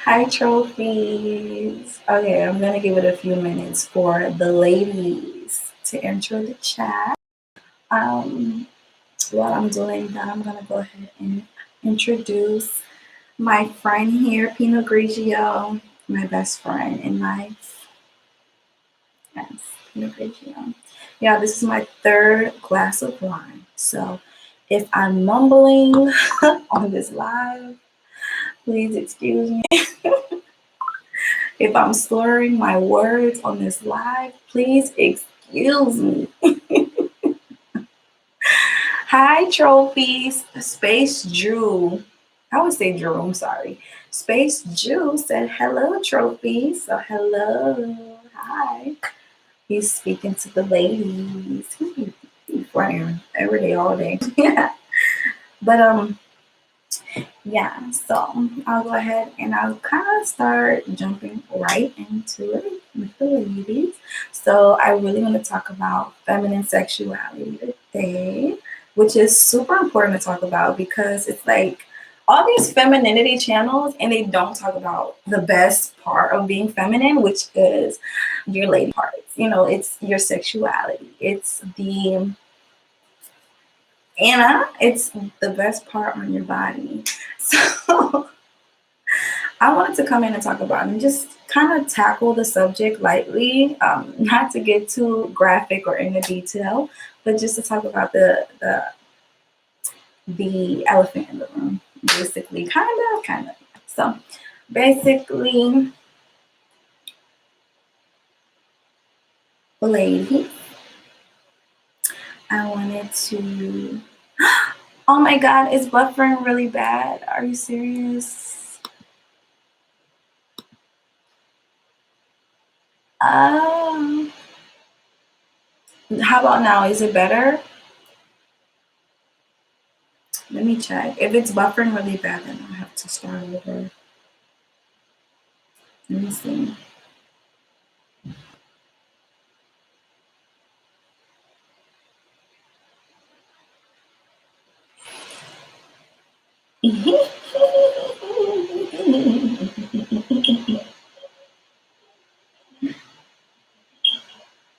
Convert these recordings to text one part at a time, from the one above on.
Hi, trophies. Okay, I'm gonna give it a few minutes for the ladies to enter the chat. Um, while I'm doing that, I'm gonna go ahead and introduce my friend here, Pinot Grigio, my best friend in life. Yes, Pinot Grigio. Yeah, this is my third glass of wine. So if I'm mumbling on this live, please excuse me. If I'm slurring my words on this live, please excuse me. Hi, trophies. Space Drew. I would say Drew, I'm sorry. Space Drew said hello, trophies. So hello. Hi. He's speaking to the ladies. He's flying every day, all day. Yeah. But yeah, so I'll go ahead and I'll kind of start jumping right into it with the ladies. So I really want to talk about feminine sexuality today, which is super important to talk about because it's like all these femininity channels and they don't talk about the best part of being feminine, which is your lady parts. You know, it's your sexuality. It's the best part on your body. So I wanted to come in and talk about it and just kind of tackle the subject lightly, not to get too graphic or into detail, but just to talk about the elephant in the room, basically, kind of. So basically, lady, I wanted to. Oh my God, is buffering really bad? Are you serious? Um, how about now? Is it better? Let me check. If it's buffering really bad, then I'll have to start over. Let me see.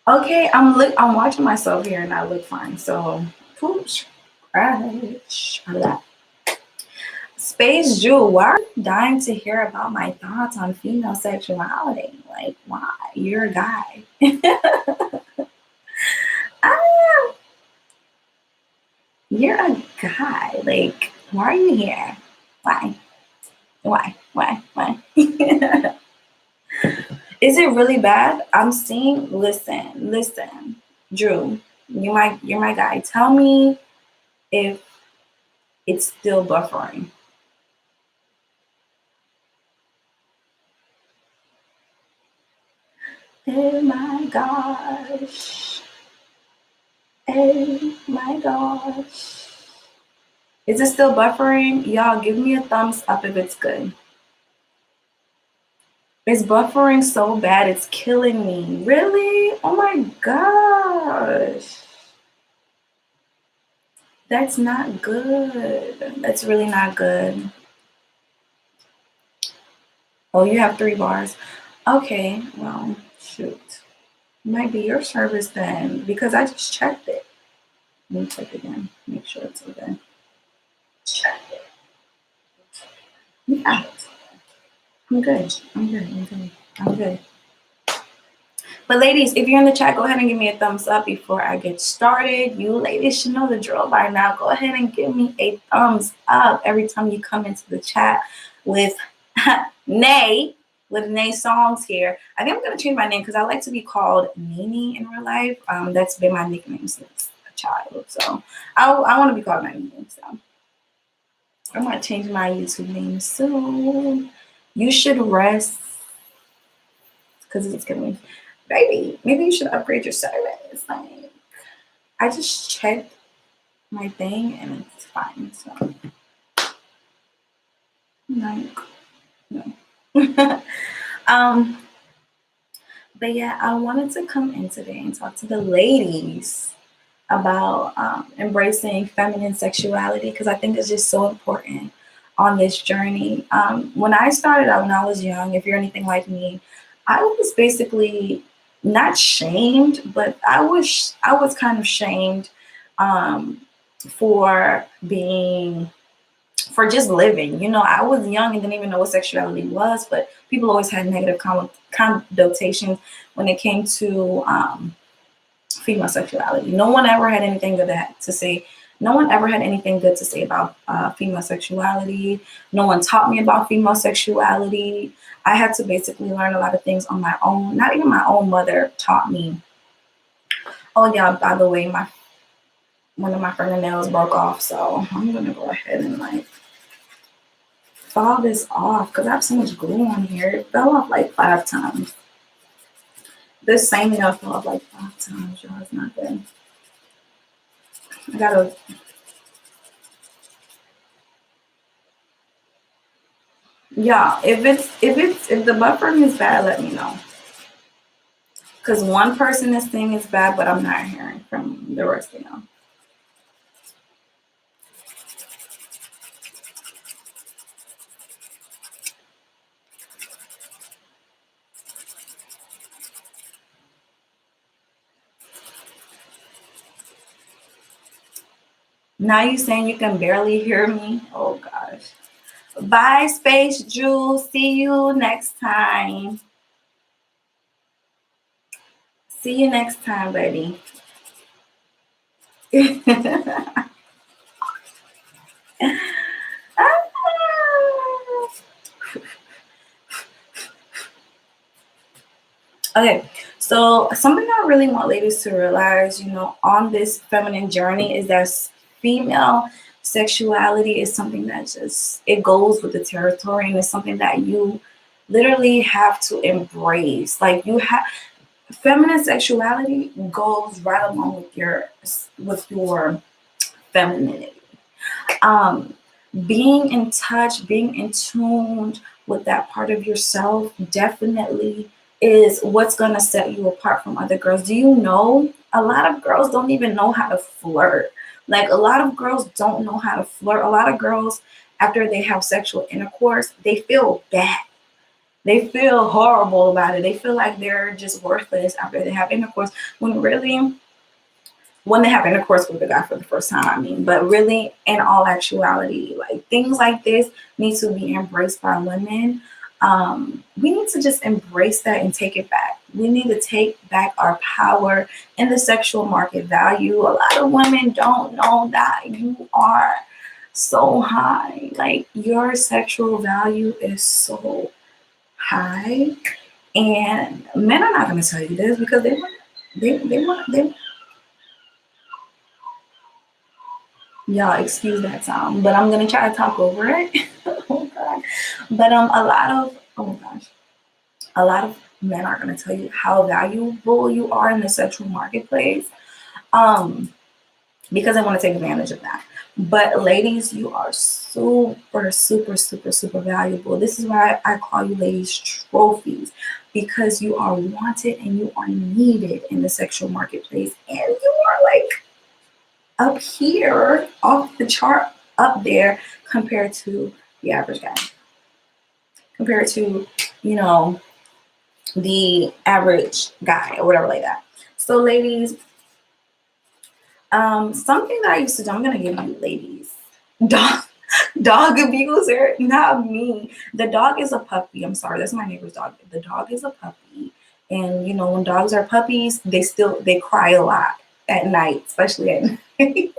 Okay, I'm watching myself here and I look fine. So pooch, crash. Space Jewel, why are you dying to hear about my thoughts on female sexuality? Like, why? You're a guy. Ah, you're a guy. Like, why are you here? Why? Why? Is it really bad? I'm seeing. Listen, Drew. You're my guy. Tell me if it's still buffering. Oh my gosh. Oh my gosh. Is it still buffering? Y'all, give me a thumbs up if it's good. It's buffering so bad, it's killing me. Really? Oh my gosh. That's not good. That's really not good. Oh, you have 3 bars. Okay, well, shoot. Might be your service then, because I just checked it. Let me check again. Make sure it's okay. Check it. Yeah, I'm good. I'm good. But ladies, if you're in the chat, go ahead and give me a thumbs up before I get started. You ladies should know the drill by now. Go ahead and give me a thumbs up every time you come into the chat with Nay, with Nay Songs here. I think I'm going to change my name because I like to be called Nene in real life. That's been my nickname since a child. So I want to be called my name. So I'm going to change my YouTube name soon. You should rest because it's going to be. Baby, maybe you should upgrade your service. Like, I just checked my thing and it's fine. So, like, no. But yeah, I wanted to come in today and talk to the ladies about embracing feminine sexuality because I think it's just so important on this journey. When I started out when I was young, if you're anything like me, I was basically not shamed, but I was kind of shamed um, for being for just living. You know, I was young and didn't even know what sexuality was, but people always had negative connotations when it came to female sexuality. No one ever had anything good to say. No one ever had anything good to say about female sexuality. No one taught me about female sexuality. I had to basically learn a lot of things on my own. Not even my own mother taught me. Oh yeah, by the way, my one of my fingernails broke off, so I'm gonna go ahead and like fall this off because I have so much glue on here. It fell off like 5 times. This same nail fell off like 5 times, y'all. It's not good. I gotta, yeah. If the buffering is bad, let me know. Because one person is saying it's bad, but I'm not hearing from the rest of y'all. Now you saying you can barely hear me? Oh gosh. Bye, Space Jules. See you next time. See you next time, buddy. Okay, so something I really want ladies to realize, you know, on this feminine journey is that female sexuality is something that just it goes with the territory and it's something that you literally have to embrace. Like you have feminine sexuality goes right along with your femininity. Um, being in touch, being in tune with that part of yourself definitely is what's going to set you apart from other girls. Do you know a lot of girls don't even know how to flirt? Like a lot of girls don't know how to flirt. A lot of girls, after they have sexual intercourse, they feel bad. They feel horrible about it. They feel like they're just worthless after they have intercourse when really when they have intercourse with a guy for the first time, I mean, but really, in all actuality, like things like this need to be embraced by women. We need to just embrace that and take it back. We need to take back our power in the sexual market value. A lot of women don't know that you are so high. Like your sexual value is so high, and men are not going to tell you this because they y'all excuse that sound, but I'm gonna try to talk over it. Oh god. But a lot of oh my gosh, a lot of men are gonna tell you how valuable you are in the sexual marketplace. Um, because they want to take advantage of that. But ladies, you are super, super, super, super valuable. This is why I call you ladies trophies, because you are wanted and you are needed in the sexual marketplace, and you are like up here off the chart up there compared to the average guy, compared to, you know, the average guy or whatever like that. So ladies, something that I used to do, I'm gonna give you ladies dog dog abuser, not me. The dog is a puppy. I'm sorry, that's my neighbor's dog. The dog is a puppy. And you know, when dogs are puppies, they cry a lot at night, especially at night.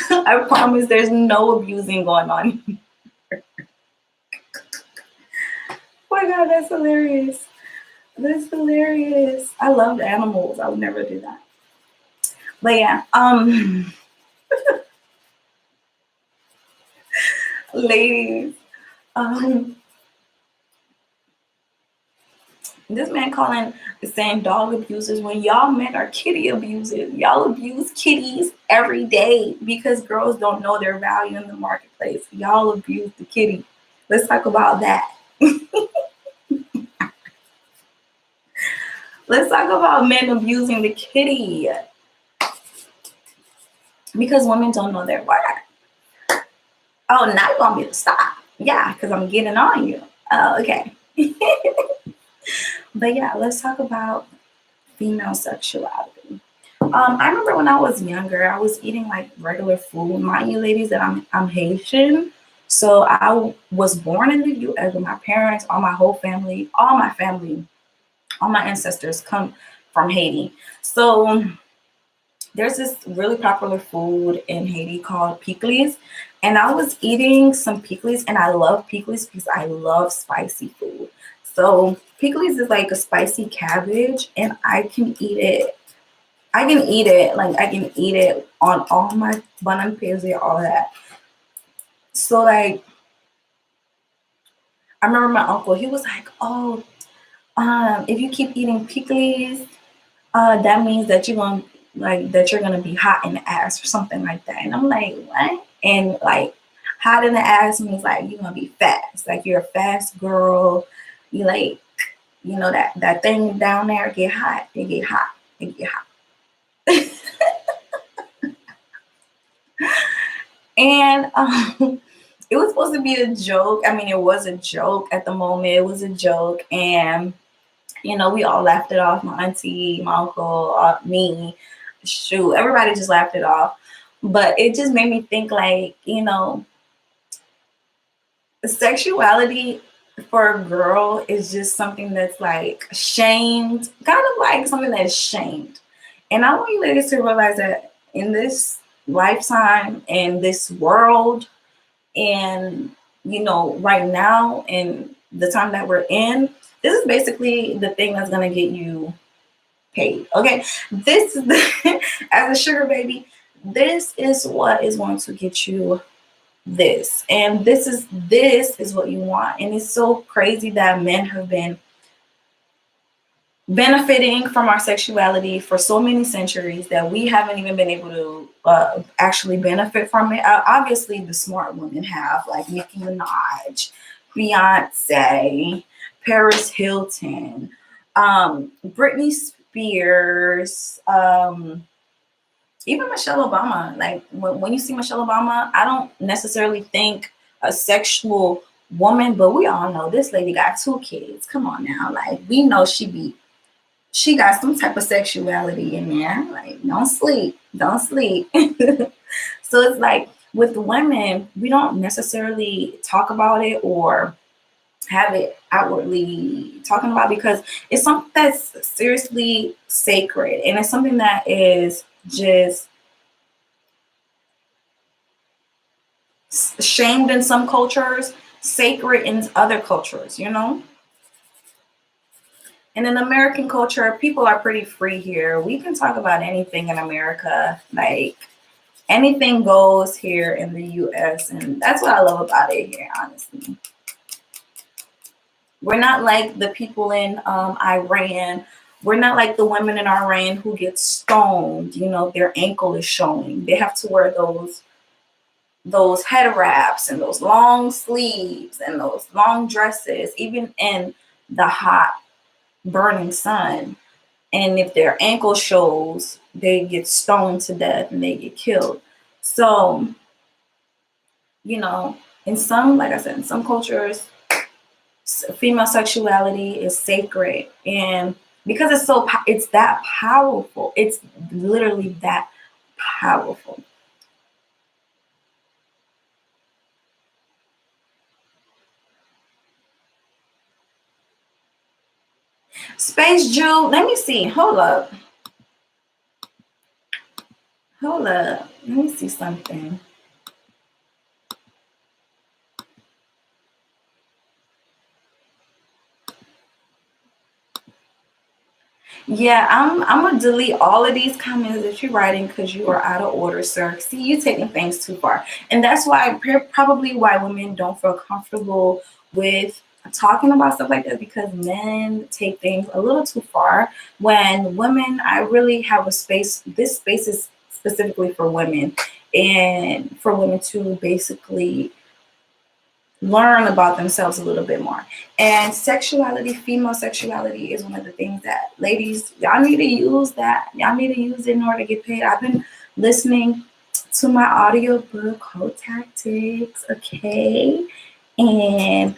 I promise there's no abusing going on. Oh my god, that's hilarious. That's hilarious. I love animals. I would never do that. But yeah, ladies, um, this man saying dog abusers when y'all men are kitty abusers. Y'all abuse kitties every day because girls don't know their value in the marketplace. Y'all abuse the kitty. Let's talk about that. Let's talk about men abusing the kitty because women don't know their worth. Oh, now you want me to stop? Yeah, because I'm getting on you. Oh, okay. But yeah, let's talk about female sexuality. I remember when I was younger, I was eating like regular food. Mind you, ladies, that I'm Haitian, so I was born in the U.S. with my parents, all my ancestors come from Haiti. So there's this really popular food in Haiti called pickles. And I was eating some pickles, and I love pickles because I love spicy food. So pickles is like a spicy cabbage, and I can eat it. I can eat it, like I can eat it on all my bun and all that. So like I remember my uncle, he was like, "Oh, if you keep eating pickles, that means that you're gonna be hot in the ass or something like that." And I'm like, what? And like hot in the ass means like you're gonna be fast, like you're a fast girl. You like, that thing down there get hot, it get hot, it get hot. And it was supposed to be a joke. I mean, it was a joke at the moment. It was a joke, and we all laughed it off. My auntie, my uncle, me, shoot, everybody just laughed it off. But it just made me think, like, sexuality for a girl is just something that's like shamed, kind of like something that's shamed. And I want you ladies to realize that in this lifetime, in this world, and right now, in the time that we're in, this is basically the thing that's going to get you paid. Okay, this is as a sugar baby, this is what is going to get you this, and this is what you want. And it's so crazy that men have been benefiting from our sexuality for so many centuries that we haven't even been able to actually benefit from it. Obviously, the smart women have, like Nicki Minaj, Beyonce, Paris Hilton, Britney Spears, even Michelle Obama. Like when you see Michelle Obama, I don't necessarily think a sexual woman, but we all know this lady got 2 kids. Come on now, like we know she got some type of sexuality in there. Like, don't sleep, don't sleep. So it's like with women, we don't necessarily talk about it or have it outwardly talking about, because it's something that's seriously sacred, and it's something that is just shamed in some cultures, sacred in other cultures. And in American culture, people are pretty free here. We can talk about anything in America. Like anything goes here in the US. And that's what I love about it here, honestly. We're not like the people in Iran. We're not like the women in Iran who get stoned. Their ankle is showing. They have to wear those head wraps and those long sleeves and those long dresses, even in the hot, burning sun. And if their ankle shows, they get stoned to death and they get killed. So, in some, like I said, in some cultures, female sexuality is sacred. And because it's that powerful, it's literally that powerful. Space Jew, let me see. Hold up. Hold up. Let me see something. Yeah, I'm gonna delete all of these comments that you're writing because you are out of order, sir. See, you taking things too far, and that's why probably why women don't feel comfortable with talking about stuff like that, because men take things a little too far. When women, I really have a space. This space is specifically for women, and for women to basically learn about themselves a little bit more. And sexuality, female sexuality, is one of the things that, ladies, y'all need to use that. Y'all need to use it in order to get paid. I've been listening to my audiobook, Whole Tactics, okay? And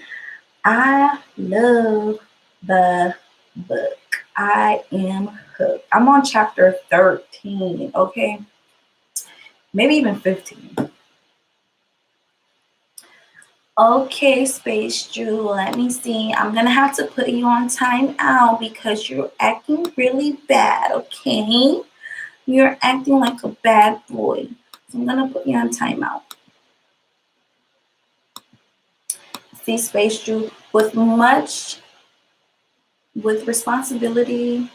I love the book. I am hooked. I'm on chapter 13, okay? Maybe even 15. Okay, Space Drew, let me see. I'm gonna have to put you on timeout because you're acting really bad, okay? You're acting like a bad boy. So I'm gonna put you on timeout. See, Space Drew, with responsibility,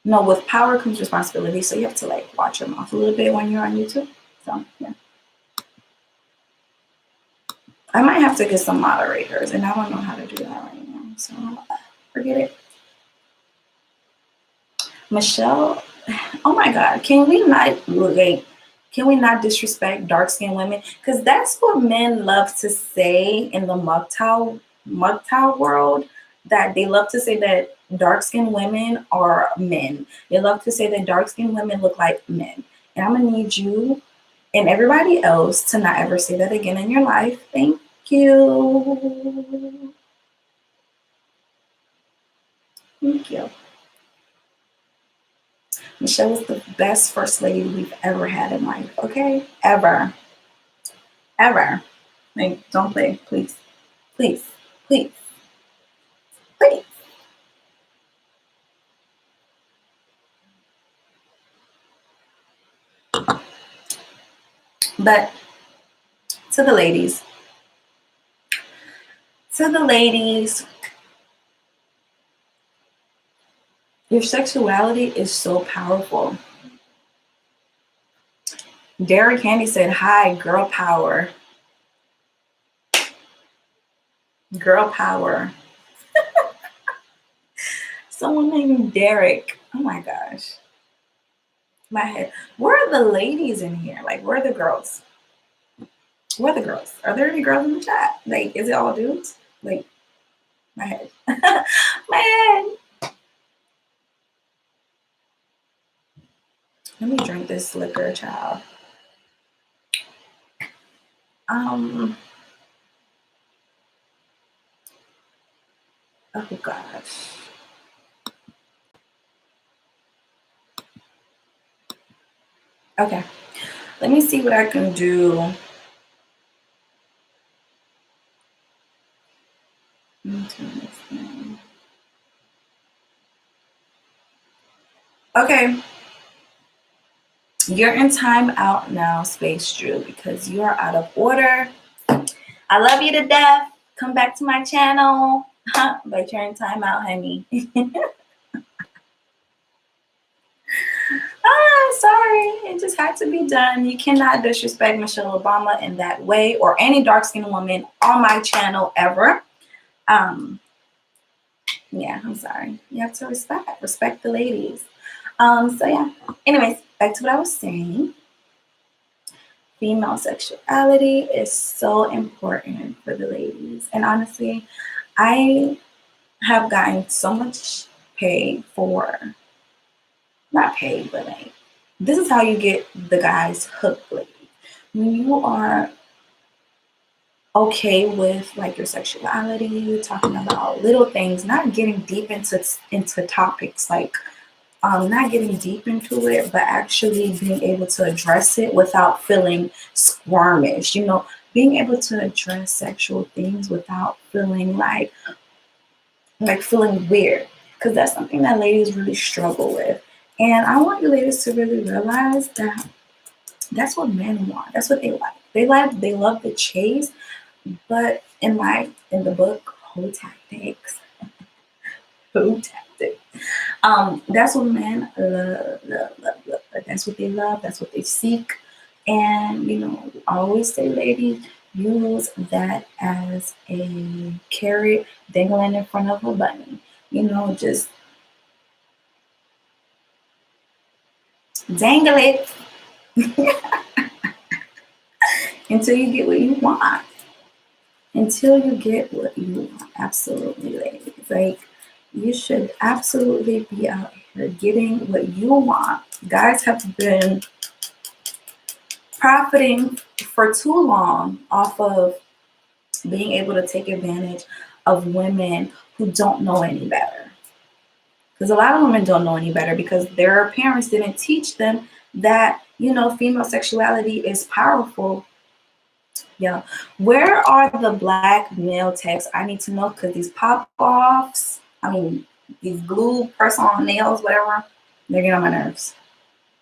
no, with power comes responsibility. So you have to like watch your mouth a little bit when you're on YouTube. So yeah. I might have to get some moderators, and I don't know how to do that right now. So forget it. Michelle, oh my God, can we not disrespect dark skinned women? Because that's what men love to say in the MGTOW world, that they love to say that dark skinned women are men. They love to say that dark skinned women look like men. And I'm gonna need you and everybody else to not ever say that again in your life. Thank you. Thank you. Michelle was the best first lady we've ever had in life, okay? Ever. Ever. Like, don't play, please. Please. Please. Please. But to the ladies, your sexuality is so powerful. Derek Handy said, hi, girl power. Girl power. Someone named Derek. Oh my gosh. My head. Where are the ladies in here? Like, where are the girls? Where are the girls? Are there any girls in the chat? Like, is it all dudes? Like, my head. My head. Let me drink this liquor, child. Oh gosh. Okay. Let me see what I can do. Okay. You're in timeout now, Space Drew, because you are out of order. I love you to death. Come back to my channel. But you're in timeout, honey. Sorry. It just had to be done. You cannot disrespect Michelle Obama in that way, or any dark-skinned woman on my channel ever. Yeah, I'm sorry. You have to respect the ladies. So yeah. Anyways, back to what I was saying. Female sexuality is so important for the ladies. And honestly, I have gotten so much pay for, not paid, but like, this is how you get the guys hooked, ladies. When you are okay with like your sexuality, talking about little things, not getting deep into topics like not getting deep into it, but actually being able to address it without feeling squirmish, being able to address sexual things without feeling like feeling weird, because that's something that ladies really struggle with. And I want you ladies to really realize that that's what men want. That's what they like. They love the chase, but in the book, Whole Tactics, that's what men love. That's what they love. That's what they seek. And, I always say, ladies, use that as a carrot dangling in front of a bunny. Just dangle it until you get what you want. until you get what you want. Absolutely, ladies. Like, you should absolutely be out here getting what you want. Guys have been profiting for too long off of being able to take advantage of women who don't know any better. Because a lot of women don't know any better because their parents didn't teach them that, female sexuality is powerful. Yeah. Where are the black male texts? I need to know because these pop offs, these glue press-on nails, whatever, they're getting on my nerves.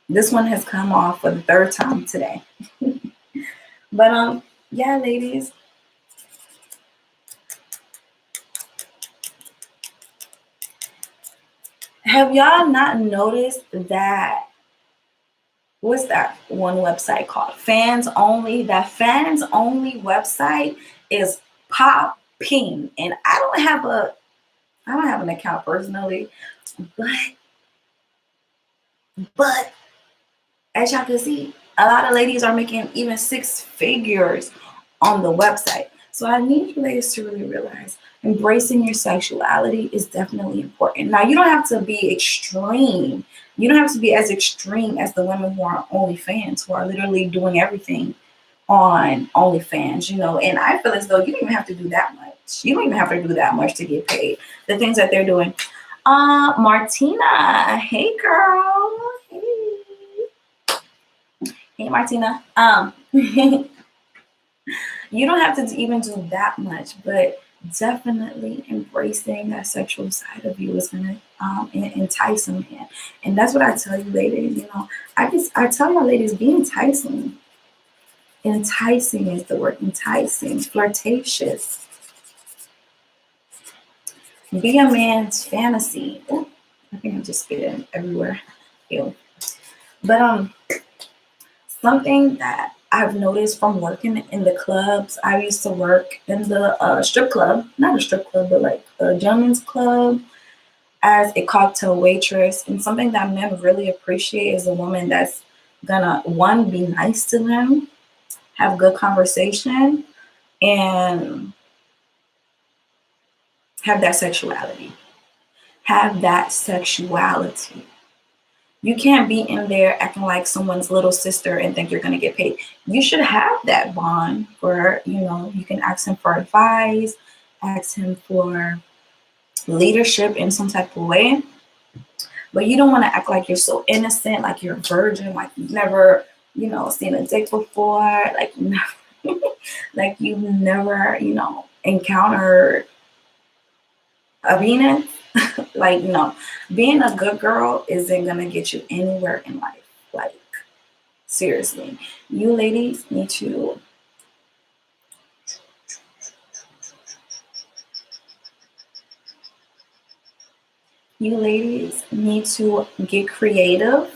This one has come off for the third time today. But yeah, ladies. Have y'all not noticed that? What's that one website called? Fans Only. That Fans Only website is popping, and I don't have an account personally, but as y'all can see, a lot of ladies are making even six figures on the website. So I need you ladies to really realize embracing your sexuality is definitely important. Now, you don't have to be extreme. You don't have to be as extreme as the women who are on OnlyFans, who are literally doing everything on OnlyFans, and I feel as though you don't even have to do that much. You don't even have to do that much to get paid. The things that they're doing. Martina, hey girl. Hey Martina. You don't have to even do that much, but definitely embracing that sexual side of you is going to entice a man. And that's what I tell you ladies, I tell y'all ladies, be enticing. Enticing is the word. Enticing, flirtatious. Be a man's fantasy. Ooh, I think I just spit it everywhere. Ew. But something that I've noticed from working in the clubs, I used to work in the strip club, not a strip club, but like a gentleman's club as a cocktail waitress. And something that men really appreciate is a woman that's gonna, one, be nice to them, have good conversation, and have that sexuality. Have that sexuality. You can't be in there acting like someone's little sister and think you're going to get paid. You should have that bond where, you can ask him for advice, ask him for leadership in some type of way. But you don't want to act like you're so innocent, like you're a virgin, like you've never, seen a dick before, like you've never, encountered a Venus. Like, no, being a good girl isn't gonna get you anywhere in life. Like, seriously, you ladies need to get creative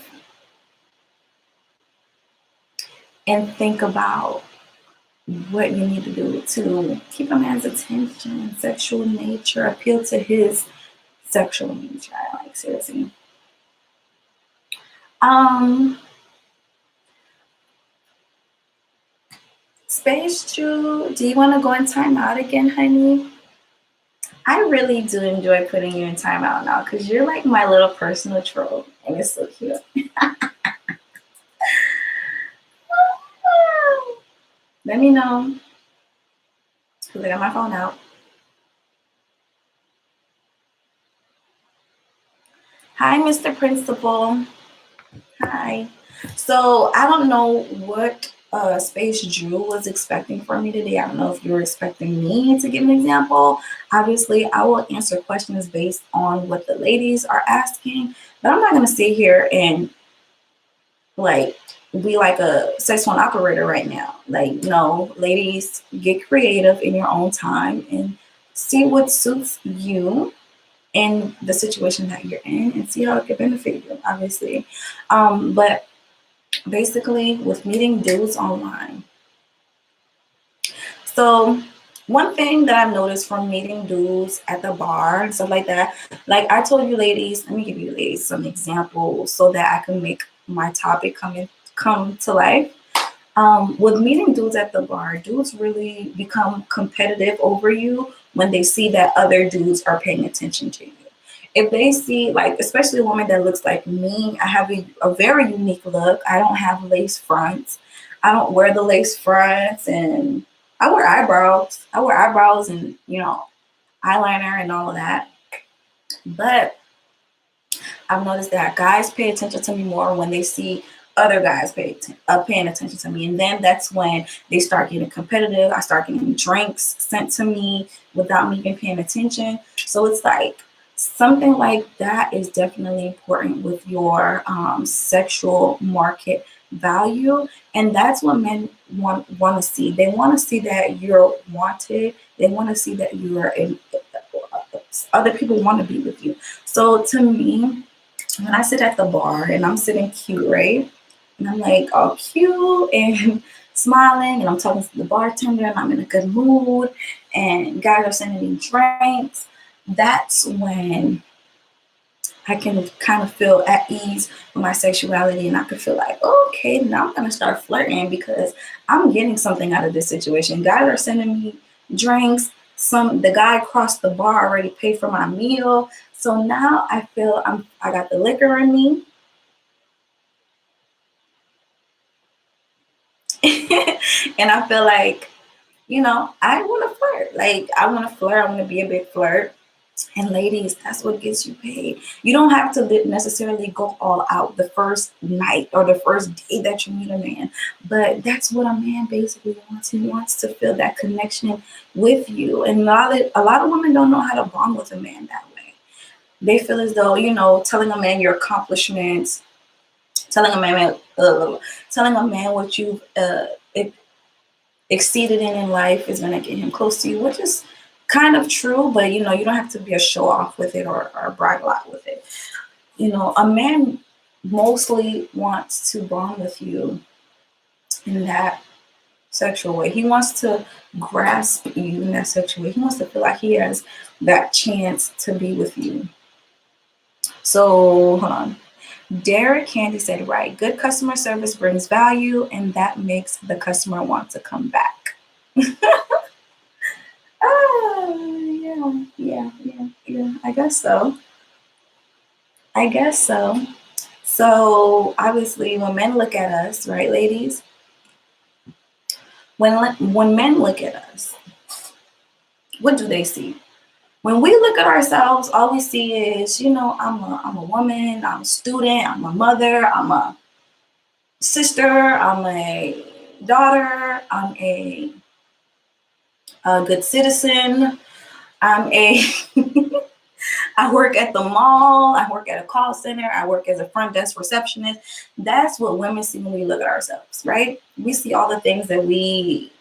and think about what you need to do to keep a man's attention, sexual nature, appeal to his sexual nature. Like, seriously. Space Jew, do you want to go in timeout again, honey? I really do enjoy putting you in timeout now because you're like my little personal troll, and it's so cute. Let me know because I got my phone out. Hi, Mr. Principal. Hi. So I don't know what Space Drew was expecting from me today. I don't know if you were expecting me to give an example. Obviously, I will answer questions based on what the ladies are asking, but I'm not going to sit here and be like a sex phone operator right now. Like, no, ladies, get creative in your own time and see what suits you in the situation that you're in and see how it can benefit you, obviously. But basically, with meeting dudes online. So one thing that I've noticed from meeting dudes at the bar and stuff like that, like I told you ladies, let me give you ladies some examples so that I can make my topic come to life. With meeting dudes at the bar, dudes really become competitive over you when they see that other dudes are paying attention to you. If they see, like, especially a woman that looks like me, I have a very unique look. I don't have lace fronts. I don't wear the lace fronts, and I wear eyebrows. I wear eyebrows and, eyeliner and all of that. But I've noticed that guys pay attention to me more when they see other guys paying attention to me. And then that's when they start getting competitive. I start getting drinks sent to me without me even paying attention. So it's like something like that is definitely important with your sexual market value. And that's what men want to see. They want to see that you're wanted. They want to see that other people want to be with you. So to me, when I sit at the bar and I'm sitting cute, right? And I'm like all cute and smiling, and I'm talking to the bartender, and I'm in a good mood, and guys are sending me drinks. That's when I can kind of feel at ease with my sexuality, and I can feel like, okay, now I'm gonna start flirting because I'm getting something out of this situation. Guys are sending me drinks. The guy across the bar already paid for my meal, so now I feel I got the liquor in me, and I feel like, I want to flirt. Like I want to flirt. I want to be a big flirt. And ladies, that's what gets you paid. You don't have to necessarily go all out the first night or the first day that you meet a man, but that's what a man basically wants. He wants to feel that connection with you. And a lot of women don't know how to bond with a man that way. They feel as though, telling a man your accomplishments, telling a man, telling a man what you've exceeded in life is going to get him close to you, which is kind of true, but you don't have to be a show off with it or brag a lot with it. A man mostly wants to bond with you in that sexual way. He wants to grasp you in that sexual way. He wants to feel like he has that chance to be with you. So hold on. Derek Candy said, right, good customer service brings value, and that makes the customer want to come back. Yeah. I guess so. So obviously, when men look at us, right, ladies, when men look at us, what do they see? When we look at ourselves, all we see is, I'm a woman, I'm a student, I'm a mother, I'm a sister, I'm a daughter, I'm a good citizen, I'm a I work at the mall, I work at a call center, I work as a front desk receptionist. That's what women see when we look at ourselves, right? We see all the things that we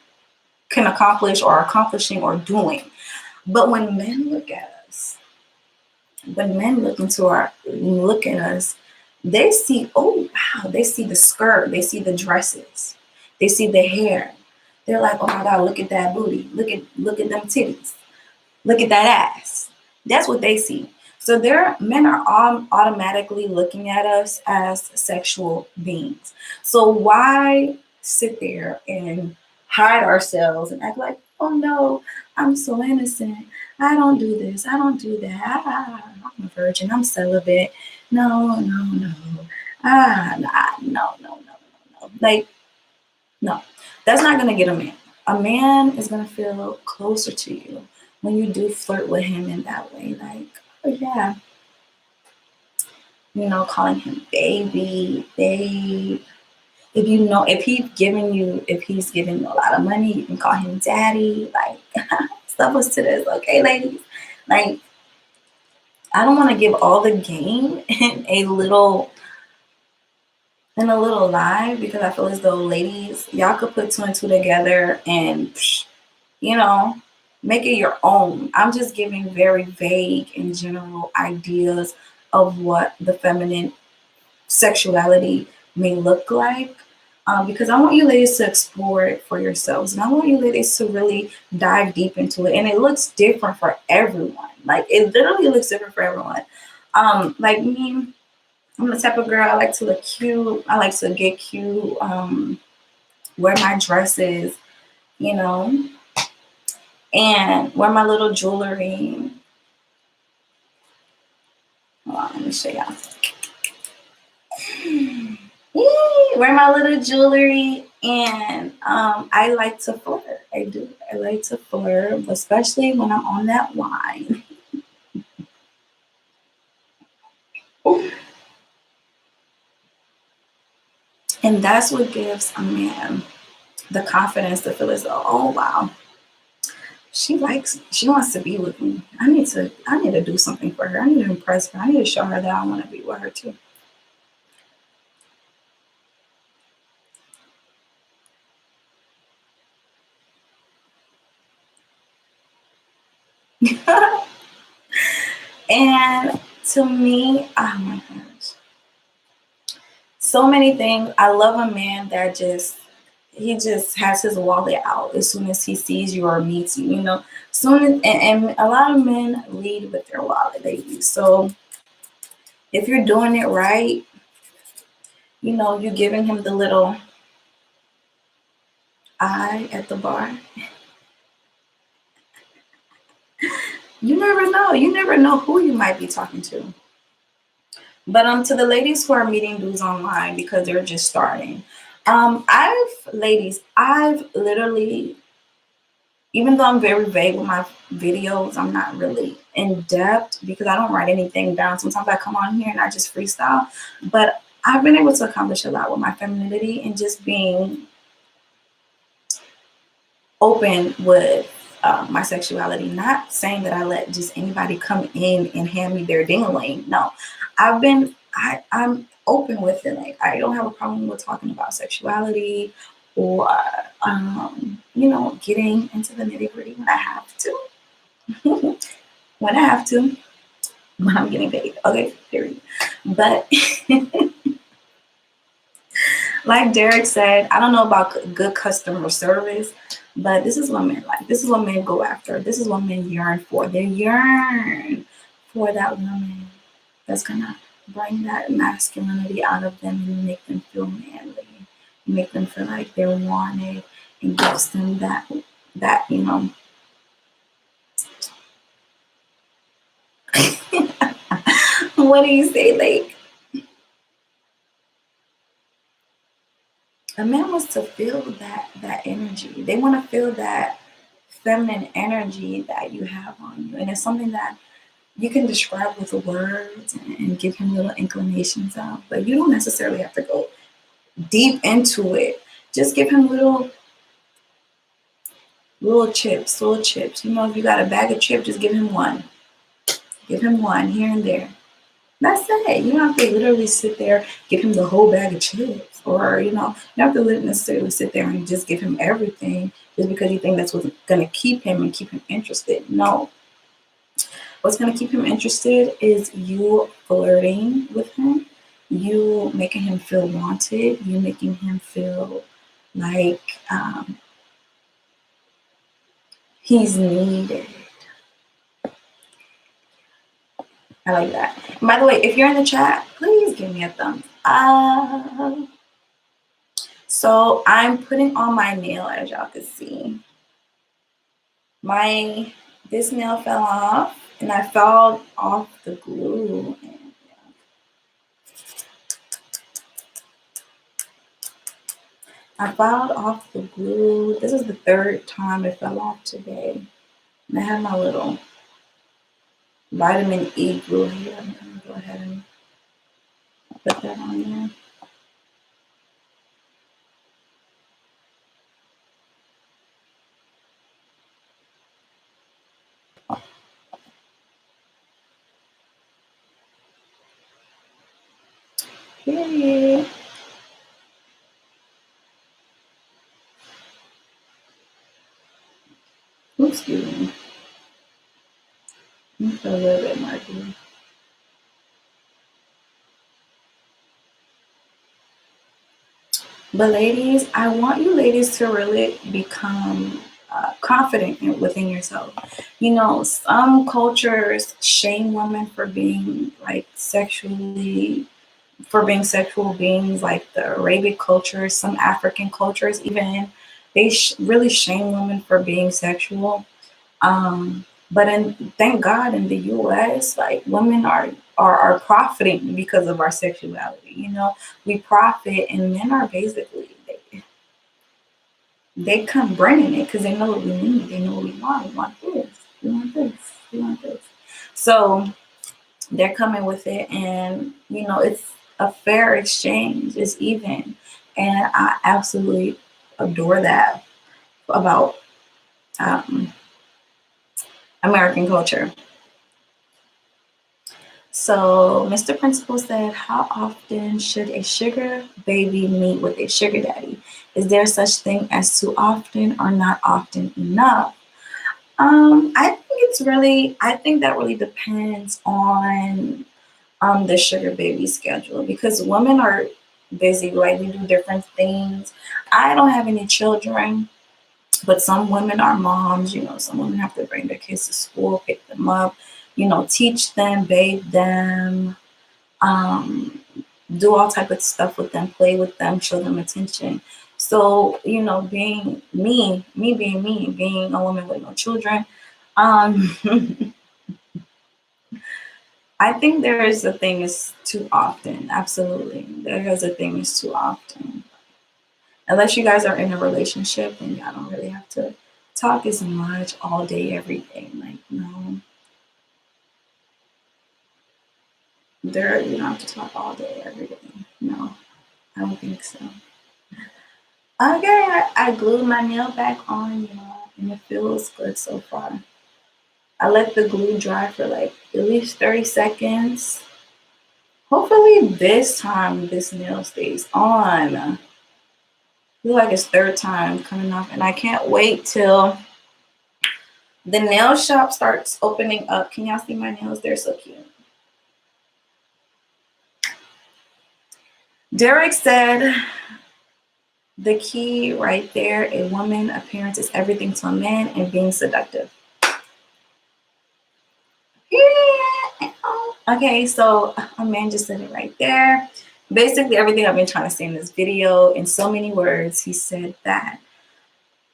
can accomplish or are accomplishing or doing. But when men look at us, when men look at us, they see, oh wow, they see the skirt, they see the dresses, they see the hair. They're like, oh my God, look at that booty, look at them titties, look at that ass. That's what they see. So men are automatically looking at us as sexual beings. So why sit there and hide ourselves and act like, oh no, I'm so innocent. I don't do this. I don't do that. I'm a virgin. I'm celibate. No. No. Like, no, that's not going to get a man. A man is going to feel closer to you when you do flirt with him in that way. Like, oh yeah, calling him baby, babe. If he's giving you a lot of money, you can call him daddy. Like, stuff was to this, okay, ladies? Like, I don't want to give all the game in a little lie, because I feel as though, ladies, y'all could put two and two together and, make it your own. I'm just giving very vague and general ideas of what the feminine sexuality may look like. Because I want you ladies to explore it for yourselves, and I want you ladies to really dive deep into it. And it looks different for everyone. Like, it literally looks different for everyone. Like me, I'm the type of girl, I like to look cute. I like to get cute. wear my dresses, you know, and wear my little jewelry. Hold on, let me show y'all. Wear my little jewelry, and I like to flirt. I do. I like to flirt, especially when I'm on that wine. And that's what gives a man the confidence to feel as though, oh wow, she wants to be with me. I need to do something for her. I need to impress her. I need to show her that I want to be with her too. And to me, oh my gosh, so many things. I love a man that he just has his wallet out as soon as he sees you or meets you. You know, and a lot of men lead with their wallet, ladies. So if you're doing it right, you know, you're giving him the little eye at the bar. You never know. You never know who you might be talking to. But to the ladies who are meeting dudes online because they're just starting, I've literally, even though I'm very vague with my videos, I'm not really in depth because I don't write anything down. Sometimes I come on here and I just freestyle, but I've been able to accomplish a lot with my femininity and just being open with my sexuality. Not saying that I let just anybody come in and hand me their ding-a-ling. No, I'm open with it. Like, I don't have a problem with talking about sexuality or you know, getting into the nitty-gritty when I have to. When I have to, when I'm getting paid. Okay, period. But like Derek said, I don't know about good customer service, but this is what men like. This is what men go after. This is what men yearn for. They yearn for that woman that's gonna bring that masculinity out of them and make them feel manly, make them feel like they're wanted, and gives them that you know. What do you say, like? A man wants to feel that energy. They want to feel that feminine energy that you have on you, and it's something that you can describe with words and give him little inclinations of, but you don't necessarily have to go deep into it. Just give him little chips, little chips. You know, if you got a bag of chips, just give him one. Give him one here and there. That's it. You don't have to literally sit there, give him the whole bag of chips. Or, you know, you don't have to necessarily sit there and just give him everything just because you think that's what's going to keep him and keep him interested. No. What's going to keep him interested is you flirting with him, you making him feel wanted, you making him feel like he's needed. I like that. And by the way, if you're in the chat, please give me a thumbs up. So I'm putting on my nail, as y'all can see. This nail fell off, and I fell off the glue. I filed off the glue. This is the third time it fell off today. And I have my little vitamin E glue here. I'm going to go ahead and put that on there. Period. Oops, excuse me. Let me put a little bit more glue. But ladies, I want you ladies to really become confident within yourself. You know, some cultures shame women for being like sexually for being sexual beings, like the Arabic cultures, some African cultures, even they really shame women for being sexual. But thank God in the U.S., like women are profiting because of our sexuality. You know, we profit, and men are basically they come bringing it because they know what we need. They know what we want. We want this. We want this. We want this. So they're coming with it, and you know, it's a fair exchange. It's even, and I absolutely adore that about um, American culture. So Mr. Principal said, how often should a sugar baby meet with a sugar daddy? Is there such thing as too often or not often enough? I think that really depends on the sugar baby schedule, because women are busy, like we do different things. I don't have any children, but some women are moms. You know, some women have to bring their kids to school, pick them up, you know, teach them, bathe them, um, do all type of stuff with them, play with them, show them attention. So, you know, being me, being a woman with no children, um, I think there is a thing is too often. Absolutely. There is a thing is too often. Unless you guys are in a relationship and y'all don't really have to talk as much all day, every day. Like, no, there you don't have to talk all day, every day. No, I don't think so. Okay, I glued my nail back on, you know, and it feels good so far. I let the glue dry for like at least 30 seconds. Hopefully this time this nail stays on. I feel like it's third time coming off, and I can't wait till the nail shop starts opening up. Can y'all see my nails? They're so cute. Derek said, the key right there, a woman appearance is everything to a man and being seductive. Yeah. Okay, so a man just said it right there. Basically, everything I've been trying to say in this video, in so many words, he said that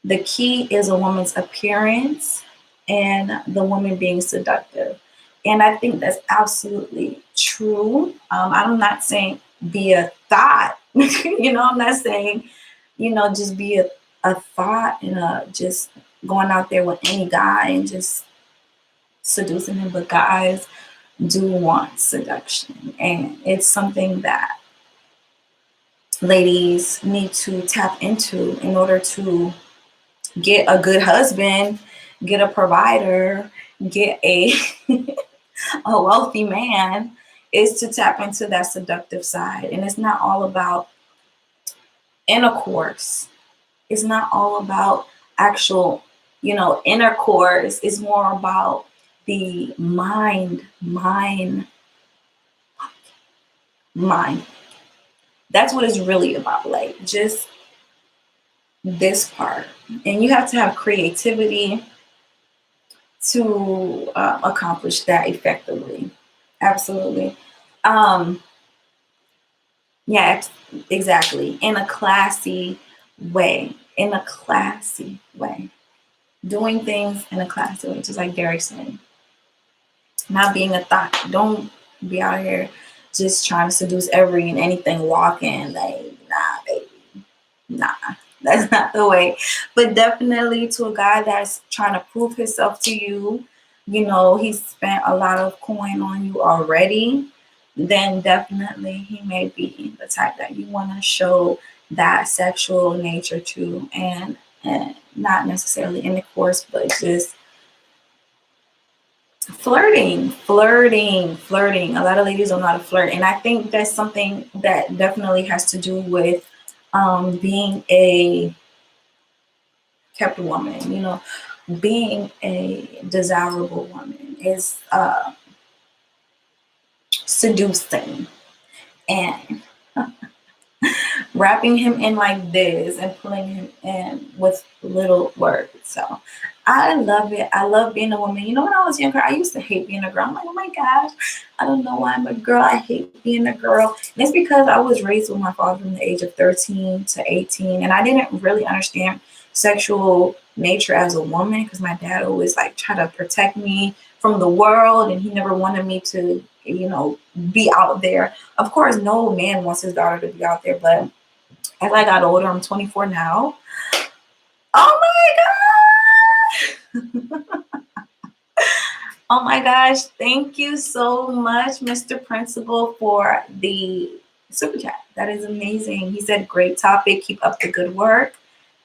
the key is a woman's appearance and the woman being seductive. And I think that's absolutely true. I'm not saying be a thought, you know, I'm not saying, you know, just be a thought and just going out there with any guy and just seducing him. But guys do want seduction. And it's something that ladies need to tap into in order to get a good husband, get a provider, get a a wealthy man, is to tap into that seductive side. And it's not all about intercourse. It's not all about actual, you know, intercourse. It's more about the mind. That's what it's really about. Like just this part. And you have to have creativity to accomplish that effectively. Absolutely. Um, yeah, exactly. In a classy way. In a classy way. Doing things in a classy way, just like Derek said. Not being a thought. Don't be out here just trying to seduce every and anything walking. Like, nah, baby. Nah, that's not the way. But definitely to a guy that's trying to prove himself to you, you know, he spent a lot of coin on you already, then definitely he may be the type that you want to show that sexual nature to, and not necessarily intercourse, but just flirting. A lot of ladies don't know how to flirt, and I think that's something that definitely has to do with being a kept woman. You know, being a desirable woman is seducing, and wrapping him in like this and pulling him in with little words. So I love it. I love being a woman. You know, when I was younger, I used to hate being a girl. I'm like, oh my gosh, I don't know why I'm a girl. I hate being a girl. And it's because I was raised with my father from the age of 13 to 18, and I didn't really understand sexual nature as a woman because my dad always like tried to protect me from the world, and he never wanted me to, you know, be out there. Of course, no man wants his daughter to be out there, but as I got older, I'm 24 now. Oh my God! Oh my gosh. Thank you so much, Mr. Principal, for the super chat. That is amazing. He said, great topic. Keep up the good work.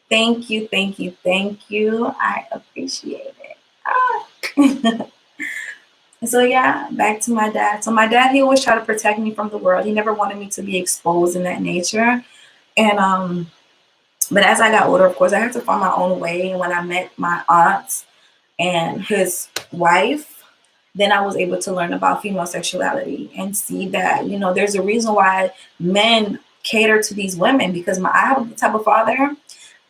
Thank you, thank you, thank you. I appreciate it. Ah. So yeah, back to my dad. So my dad, he always tried to protect me from the world. He never wanted me to be exposed in that nature. And but as I got older, of course, I had to find my own way. And when I met my aunt and his wife, then I was able to learn about female sexuality and see that, you know, there's a reason why men cater to these women, because I have the type of father.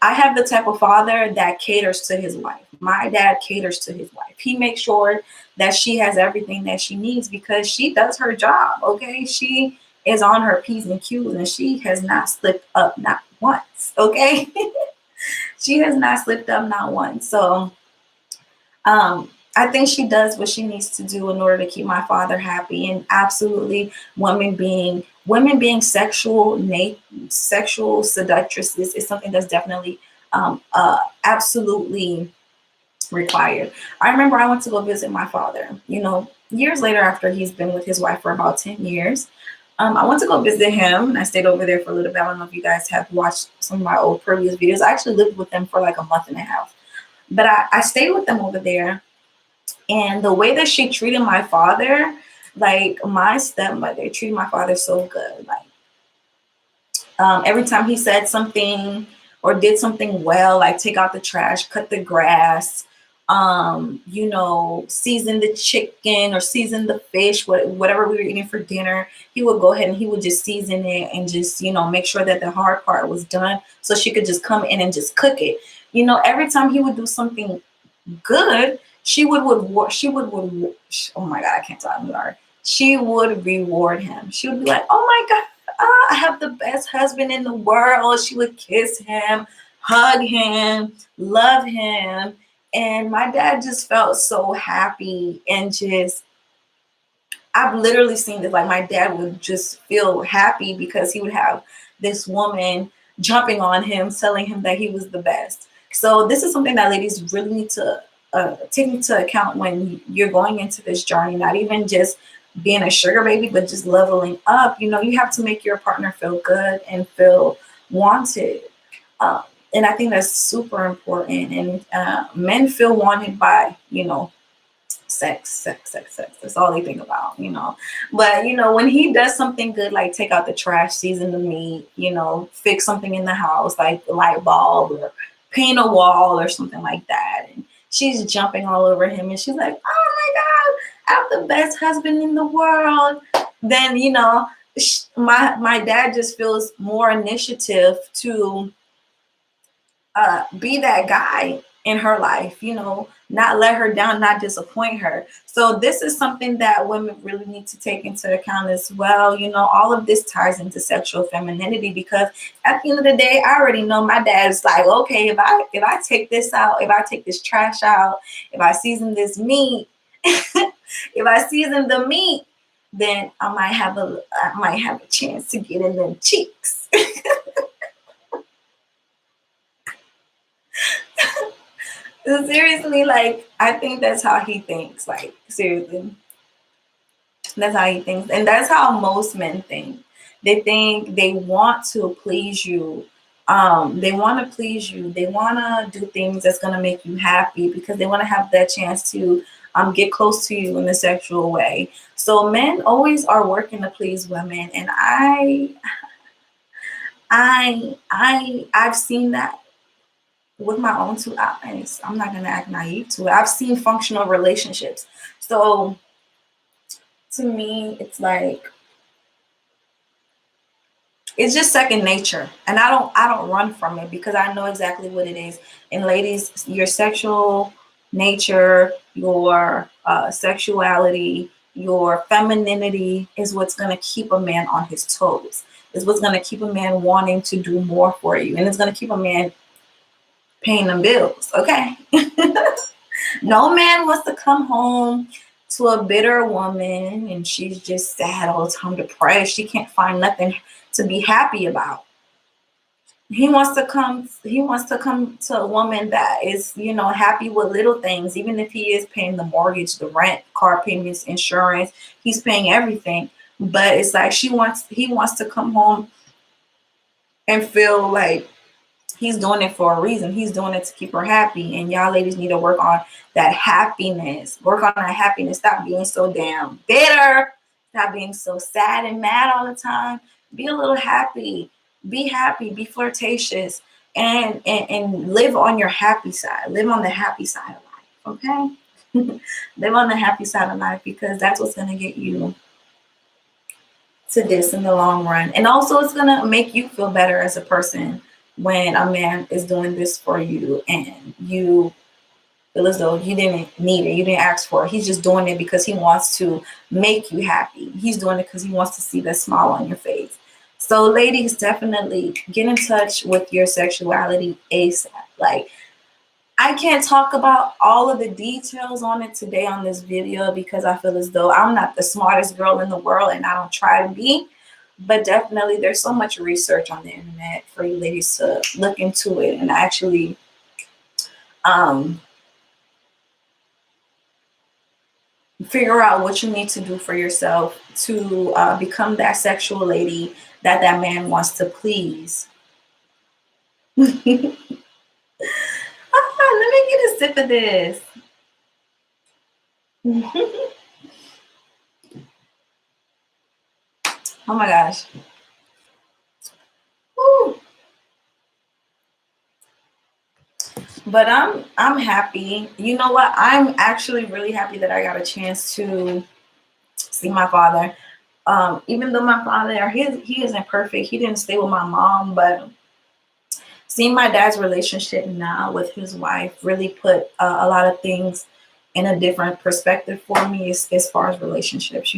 I have the type of father that caters to his wife. My dad caters to his wife. He makes sure that she has everything that she needs because she does her job. Okay. She is on her P's and Q's and she has not slipped up not once. Okay. She has not slipped up not once. So I think she does what she needs to do in order to keep my father happy. And absolutely, women being sexual seductresses is something that's definitely absolutely required. I remember I went to go visit my father, you know, years later after he's been with his wife for about 10 years. I went to go visit him and I stayed over there for a little bit. I don't know if you guys have watched some of my old previous videos. I actually lived with them for like a month and a half. But I stayed with them over there. And the way that she treated my father, like my stepmother treated my father so good. Like every time he said something or did something well, like take out the trash, cut the grass, you know, season the chicken or season the fish, whatever we were eating for dinner, he would go ahead and he would just season it and just, you know, make sure that the hard part was done so she could just come in and just cook it. You know, every time he would do something good, oh my God, I can't talk, I'm sorry. She would reward him. She would be like, oh my God, I have the best husband in the world. She would kiss him, hug him, love him. And my dad just felt so happy and just, I've literally seen this. Like my dad would just feel happy because he would have this woman jumping on him, telling him that he was the best. So this is something that ladies really need to take into account when you're going into this journey, not even just being a sugar baby, but just leveling up. You know, you have to make your partner feel good and feel wanted. Um, and I think that's super important. And men feel wanted by, you know, sex, sex, sex, sex. That's all they think about, you know. But you know, when he does something good, like take out the trash, season the meat, you know, fix something in the house, like the light bulb or paint a wall or something like that, and she's jumping all over him, and she's like, "Oh my God, I have the best husband in the world." Then you know, my dad just feels more initiative to be that guy in her life, you know, not let her down, not disappoint her. So this is something that women really need to take into account as well. You know, all of this ties into sexual femininity because at the end of the day, I already know my dad's like, okay, if I take this out, if I take this trash out, if I season this meat, if I season the meat, then I might have a chance to get in them cheeks. Seriously, like I think that's how he thinks. Like seriously, that's how he thinks, and that's how most men think. They think they want to please you. They want to please you. They want to do things that's gonna make you happy because they want to have that chance to get close to you in a sexual way. So men always are working to please women, and I've seen that with my own two eyes. I'm not gonna act naive to it. I've seen functional relationships. So to me, it's like it's just second nature, and I don't run from it because I know exactly what it is. And ladies, your sexual nature, your sexuality, your femininity is what's going to keep a man on his toes, is what's going to keep a man wanting to do more for you, and it's going to keep a man paying them bills. Okay. No man wants to come home to a bitter woman and she's just sad all the time, depressed. She can't find nothing to be happy about. He wants to come to a woman that is, happy with little things, even if he is paying the mortgage, the rent, car payments, insurance, he's paying everything. But it's like he wants to come home and feel like he's doing it for a reason. He's doing it to keep her happy. And y'all ladies need to work on that happiness. Work on that happiness. Stop being so damn bitter. Stop being so sad and mad all the time. Be a little happy. Be happy. Be flirtatious. And live on your happy side. Live on the happy side of life. Okay? Live on the happy side of life, because that's what's going to get you to this in the long run. And also it's going to make you feel better as a person when a man is doing this for you and you feel as though you didn't need it, you didn't ask for it. He's just doing it because he wants to make you happy. He's doing it because he wants to see that smile on your face. So ladies, definitely get in touch with your sexuality ASAP. Like, I can't talk about all of the details on it today on this video because I feel as though I'm not the smartest girl in the world, and I don't try to be. But definitely there's so much research on the internet for you ladies to look into it and actually figure out what you need to do for yourself to become that sexual lady that man wants to please. Let me get a sip of this. Oh my gosh. Woo. But I'm happy. You know what? I'm actually really happy that I got a chance to see my father. Even though my father, he isn't perfect. He didn't stay with my mom, but seeing my dad's relationship now with his wife really put a lot of things in a different perspective for me as far as relationships.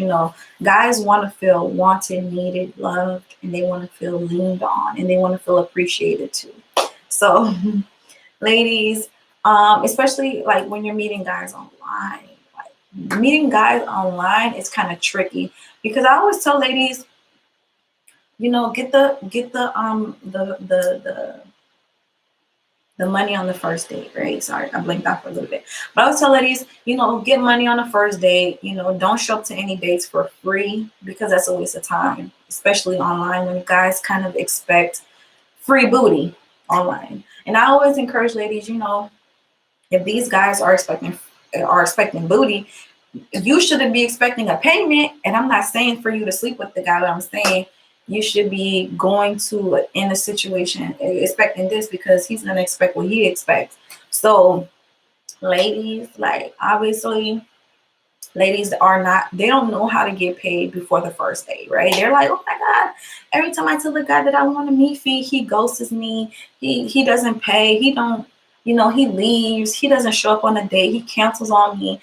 Guys want to feel wanted, needed, loved, and they want to feel leaned on, and they want to feel appreciated too. So ladies, especially like when you're meeting guys online, meeting guys online is kind of tricky, because I always tell ladies, get the money on the first date, right? Sorry, I blinked out for a little bit. But I always tell ladies, get money on the first date. Don't show up to any dates for free, because that's a waste of time, especially online, when guys kind of expect free booty online. And I always encourage ladies, if these guys are expecting booty, you shouldn't be expecting a payment. And I'm not saying for you to sleep with the guy, but I'm saying you should be going to in a situation expecting this, because he's gonna expect what he expects. So ladies, like, obviously ladies they don't know how to get paid before the first date, right? They're like, oh my God, every time I tell the guy that I want to meet fee, he ghosts me. He doesn't pay. He don't, he leaves. He doesn't show up on a date. He cancels on me.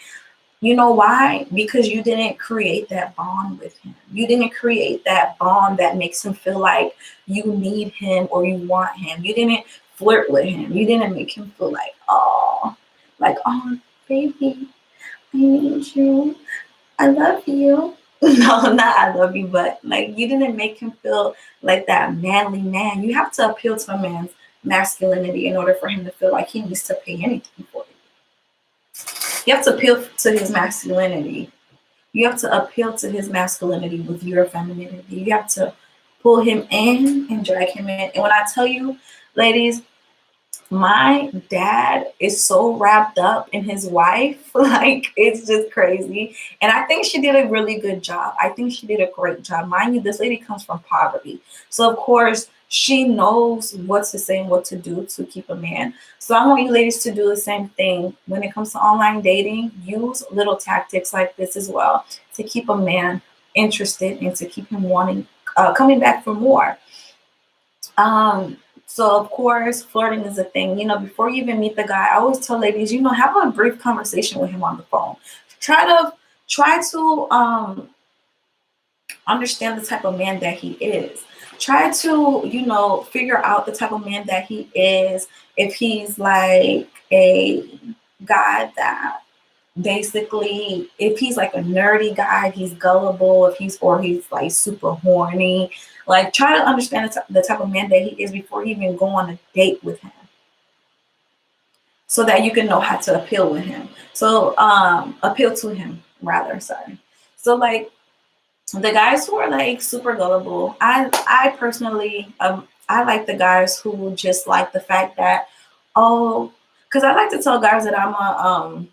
You know why? Because you didn't create that bond with him. You didn't create that bond that makes him feel like you need him or you want him. You didn't flirt with him. You didn't make him feel like, oh, baby, I need you. I love you. No, not I love you, but like, you didn't make him feel like that manly man. You have to appeal to a man's masculinity in order for him to feel like he needs to pay anything for you. You have to appeal to his masculinity. You have to appeal to his masculinity with your femininity. You have to pull him in and drag him in. And when I tell you, ladies, my dad is so wrapped up in his wife, like, it's just crazy. And I think she did a really good job. I think she did a great job. Mind you, this lady comes from poverty. So of course she knows what to say and what to do to keep a man. So I want you ladies to do the same thing when it comes to online dating. Use little tactics like this as well, to keep a man interested and to keep him wanting, coming back for more. So ladies, So of course, flirting is a thing. You know, before you even meet the guy, I always tell ladies, you know, have a brief conversation with him on the phone. Try to understand the type of man that he is. Try to, you know, figure out the type of man that he is. If he's like a guy that basically, if he's like a nerdy guy, he's gullible, if he's like super horny, like try to understand the type of man that he is before you even go on a date with him, so that you can know how to appeal to him rather, sorry. So like the guys who are like super gullible, I personally I like the guys who just like the fact that, oh, because I like to tell guys that I'm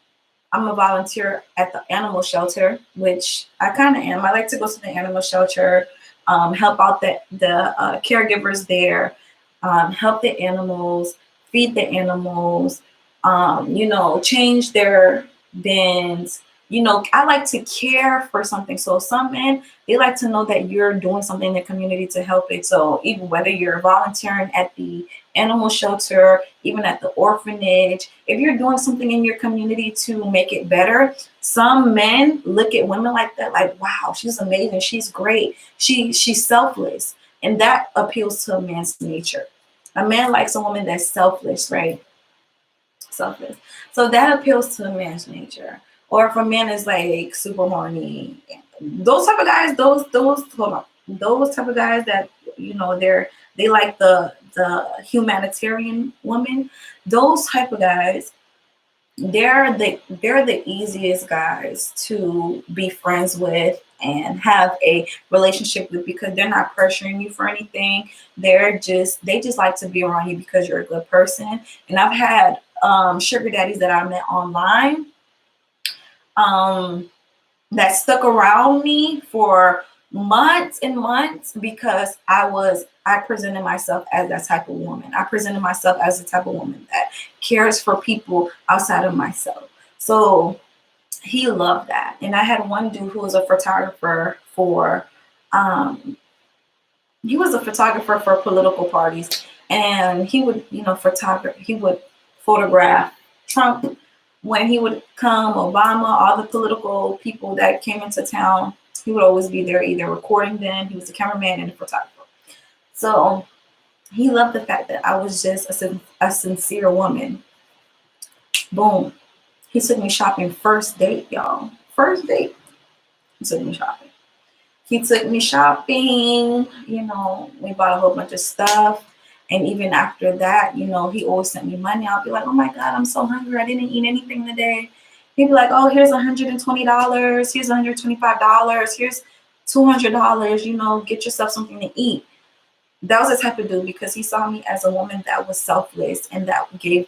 a volunteer at the animal shelter, which I kind of am. I like to go to the animal shelter, help out the caregivers there, help the animals, feed the animals, you know, change their bins. You know, I like to care for something. So some men, they like to know that you're doing something in the community to help it. So even whether you're volunteering at the animal shelter, even at the orphanage, if you're doing something in your community to make it better, some men look at women like that, like, wow, she's amazing, she's great, she's selfless. And that appeals to a man's nature. A man likes a woman that's selfless, right? Selfless. So that appeals to a man's nature. Or if a man is like super horny, those type of guys, those hold on, those type of guys that, you know, they like the humanitarian woman. Those type of guys, they're the easiest guys to be friends with and have a relationship with, because they're not pressuring you for anything. They just like to be around you because you're a good person. And I've had sugar daddies that I met online, um, that stuck around me for months and months because I presented myself as that type of woman. I presented myself as the type of woman that cares for people outside of myself. So he loved that. And I had one dude who was a photographer for political parties, and he would, you know, he would photograph Trump when he would come, Obama, all the political people that came into town. He would always be there either recording them. He was a cameraman and a photographer. So he loved the fact that I was just a sincere woman. Boom. He took me shopping first date, y'all. First date. He took me shopping. You know, we bought a whole bunch of stuff. And even after that, you know, he always sent me money. I'll be like, oh my God, I'm so hungry. I didn't eat anything today. He'd be like, oh, here's $120. Here's $125. Here's $200. You know, get yourself something to eat. That was the type of dude, because he saw me as a woman that was selfless and that gave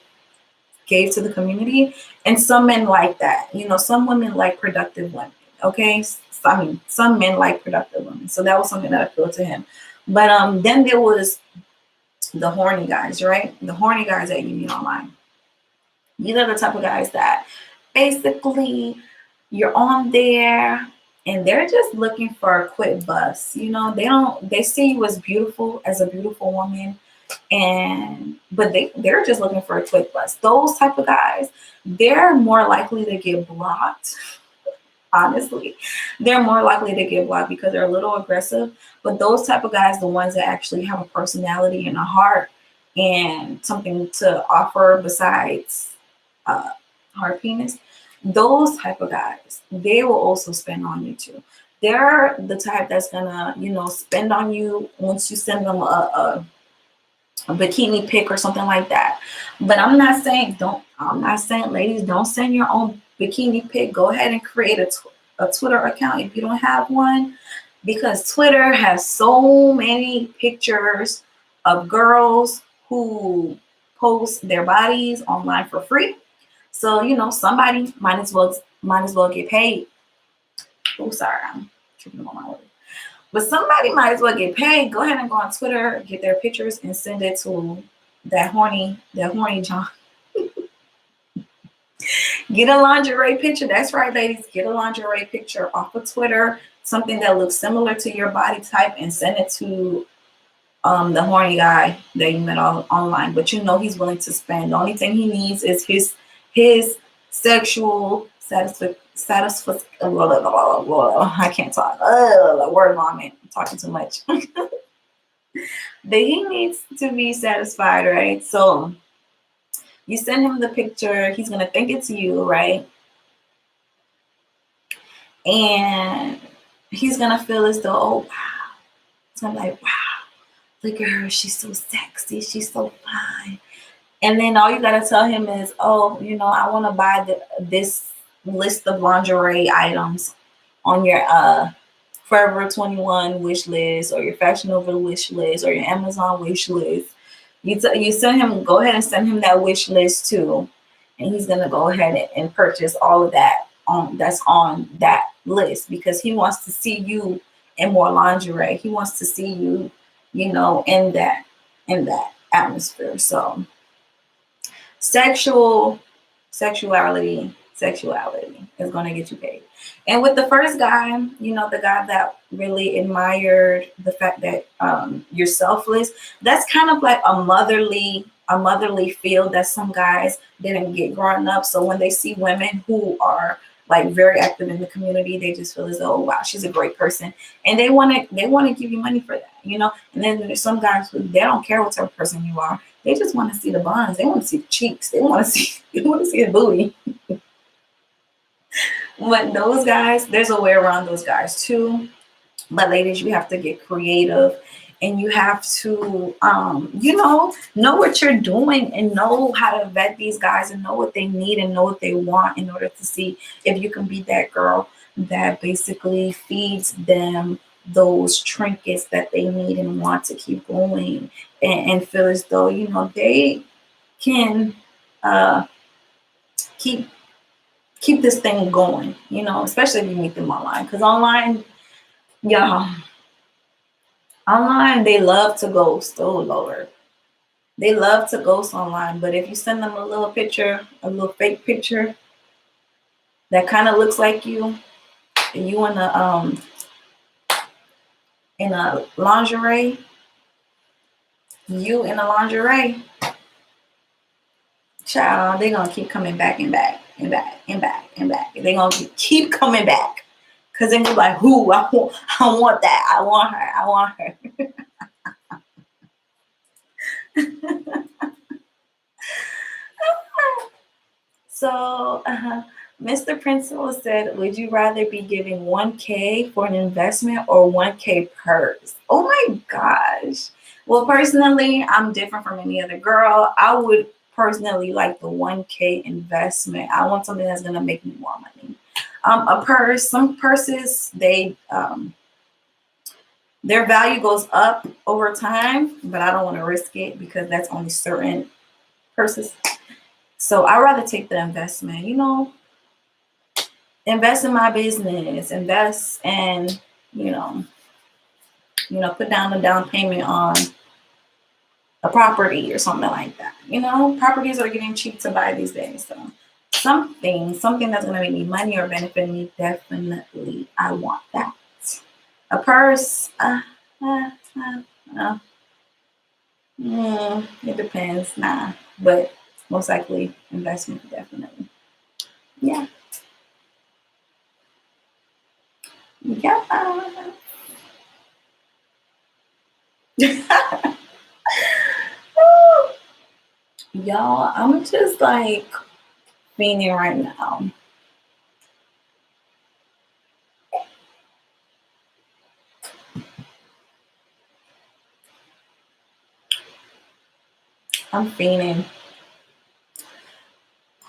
to the community. And some men like that. You know, some women like productive women. Okay. I mean, some men like productive women. So that was something that appealed to him. But then there was the horny guys, right? The horny guys that you meet online. These are the type of guys that basically you're on there and they're just looking for a quick buzz. You know, they see you as beautiful, as a beautiful woman, but they're just looking for a quick buzz. Those type of guys, they're more likely to get blocked. Honestly, they're more likely to get blocked because they're a little aggressive. But those type of guys, the ones that actually have a personality and a heart and something to offer besides hard penis, those type of guys, they will also spend on you too. They're the type that's gonna, you know, spend on you once you send them a bikini pic or something like that. But I'm not saying ladies, don't send your own bikini pic. Go ahead and create a Twitter account if you don't have one, because Twitter has so many pictures of girls who post their bodies online for free. So, you know, somebody might as well get paid. Oh, sorry, I'm tripping on my word. But somebody might as well get paid. Go ahead and go on Twitter, get their pictures, and send it to that horny John. Get a lingerie picture. That's right, ladies. Get a lingerie picture off of Twitter, something that looks similar to your body type, and send it to the horny guy that you met online, but you know he's willing to spend. The only thing he needs is his sexual I can't talk. Word vomit. I'm talking too much. That he needs to be satisfied, right? So you send him the picture, he's gonna think it's you, right? And he's gonna feel as though, oh wow. So I'm like, wow, look at her, she's so sexy, she's so fine. And then all you gotta tell him is, oh, I want to buy this list of lingerie items on your Forever 21 wish list, or your Fashion Nova wish list, or your Amazon wish list. You send him, go ahead and send him that wish list too, and he's gonna go ahead and purchase all of that that's on that list, because he wants to see you in more lingerie. He wants to see you, in that atmosphere. So sexuality is going to get you paid. And with the first guy, the guy that really admired the fact that you're selfless, that's kind of like a motherly feel that some guys didn't get growing up. So when they see women who are like very active in the community, they just feel as though, oh, wow, she's a great person, and they want to give you money for that. And then there's some guys who, they don't care what type of person you are. They just want to see the buns. They want to see the cheeks. They want to see the booty. But those guys, there's a way around those guys too. But ladies, you have to get creative, and you have to, know what you're doing, and know how to vet these guys, and know what they need, and know what they want, in order to see if you can be that girl that basically feeds them those trinkets that they need and want to keep going, and feel as though, they can keep this thing going, especially if you meet them online. Because y'all, online, they love to ghost. Oh, Lord. They love to ghost online. But if you send them a little picture, a little fake picture that kind of looks like you, and you in a lingerie, child, they're going to keep coming back and back and back and back and back. They're going to keep coming back. Because then you're like, who? I want that. I want her. So, Mr. Principal said, would you rather be giving 1K for an investment or 1K purse? Oh my gosh. Well, personally, I'm different from any other girl. I would personally like the 1K investment. I want something that's going to make me more money. A purse, some purses, their value goes up over time, but I don't want to risk it, because that's only certain purses. So I'd rather take the investment, invest in my business, invest and, put down a down payment on a property or something like that. Properties are getting cheap to buy these days. So something that's going to make me money or benefit me, definitely I want that. A purse, it depends. Nah, but most likely investment, definitely. Yeah. Y'all, I'm just like fiending right now. I'm fiending.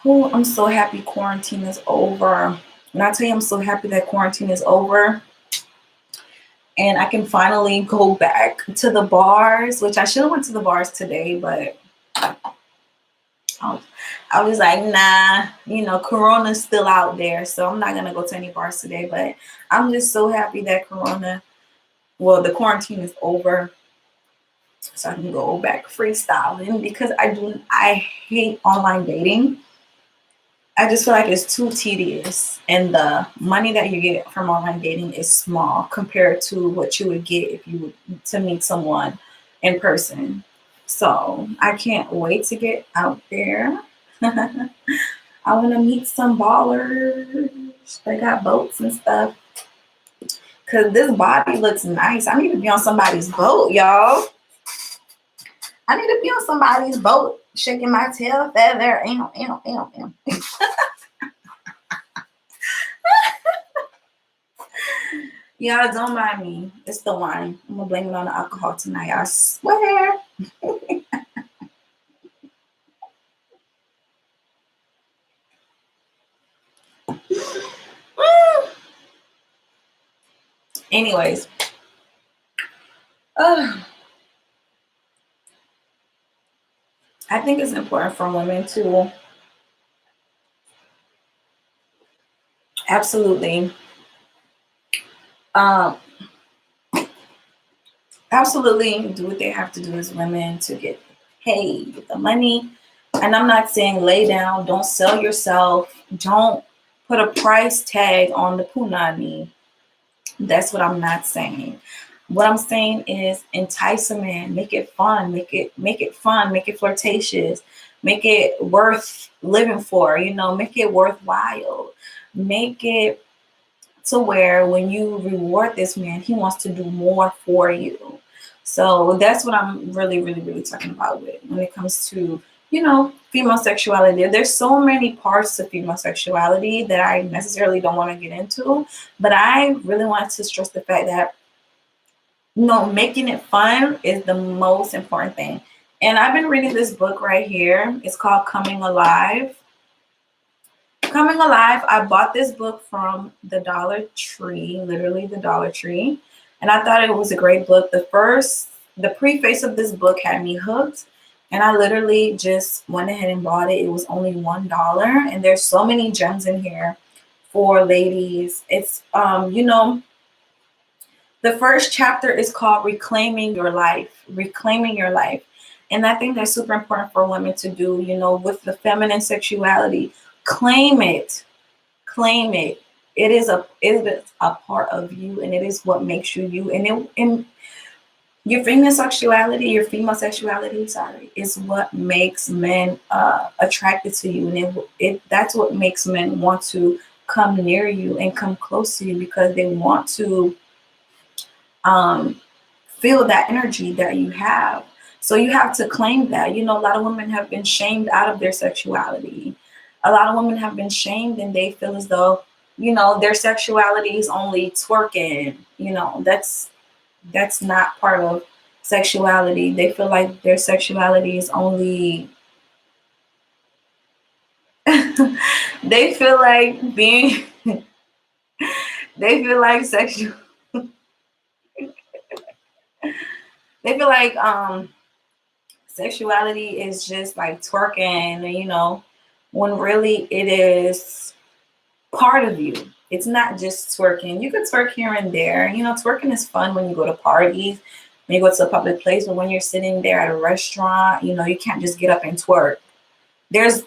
Oh, I'm so happy quarantine is over. When I tell you I'm so happy that quarantine is over, and I can finally go back to the bars, which I should have went to the bars today, but I was like, nah, Corona's still out there, so I'm not going to go to any bars today. But I'm just so happy that the quarantine is over, so I can go back freestyling, because I hate online dating. I just feel like it's too tedious, and the money that you get from online dating is small compared to what you would get if you were to meet someone in person. So I can't wait to get out there. I want to meet some ballers. They got boats and stuff. Cause this body looks nice. I need to be on somebody's boat, y'all. I need to be on somebody's boat, shaking my tail feather. Y'all don't mind me. It's the wine. I'm gonna blame it on the alcohol tonight. I swear. Anyways, uh, I think it's important for women to absolutely, um, absolutely do what they have to do as women to get paid, get the money. And I'm not saying lay down, don't sell yourself, don't put a price tag on the punani. That's what I'm not saying. What I'm saying is entice a man, make it fun, make it fun, make it flirtatious, make it worth living for, make it worthwhile. Make it to where when you reward this man, he wants to do more for you. So that's what I'm really, really, really talking about with when it comes to, female sexuality. There's so many parts of female sexuality that I necessarily don't want to get into, but I really want to stress the fact that making it fun is the most important thing. And I've been reading this book right here. It's called Coming Alive. Coming Alive, I bought this book from the Dollar Tree, literally the Dollar Tree. And I thought it was a great book. The preface of this book had me hooked. And I literally just went ahead and bought it. It was only $1. And there's so many gems in here for ladies. It's, the first chapter is called Reclaiming Your Life. Reclaiming Your Life. And I think that's super important for women to do, with the feminine sexuality. Claim it. Claim it. It is a part of you, and it is what makes you you. And your female sexuality, sorry, is what makes men attracted to you, and that's what makes men want to come near you and come close to you because they want to feel that energy that you have. So you have to claim that. A lot of women have been shamed out of their sexuality. A lot of women have been shamed and they feel as though, their sexuality is only twerking. That's not part of sexuality. They feel like their sexuality is only they feel like being they feel like sexual they feel like sexuality is just like twerking, when really it is part of you. It's not just twerking. You could twerk here and there. Twerking is fun when you go to parties, when you go to a public place, but when you're sitting there at a restaurant, you can't just get up and twerk. There's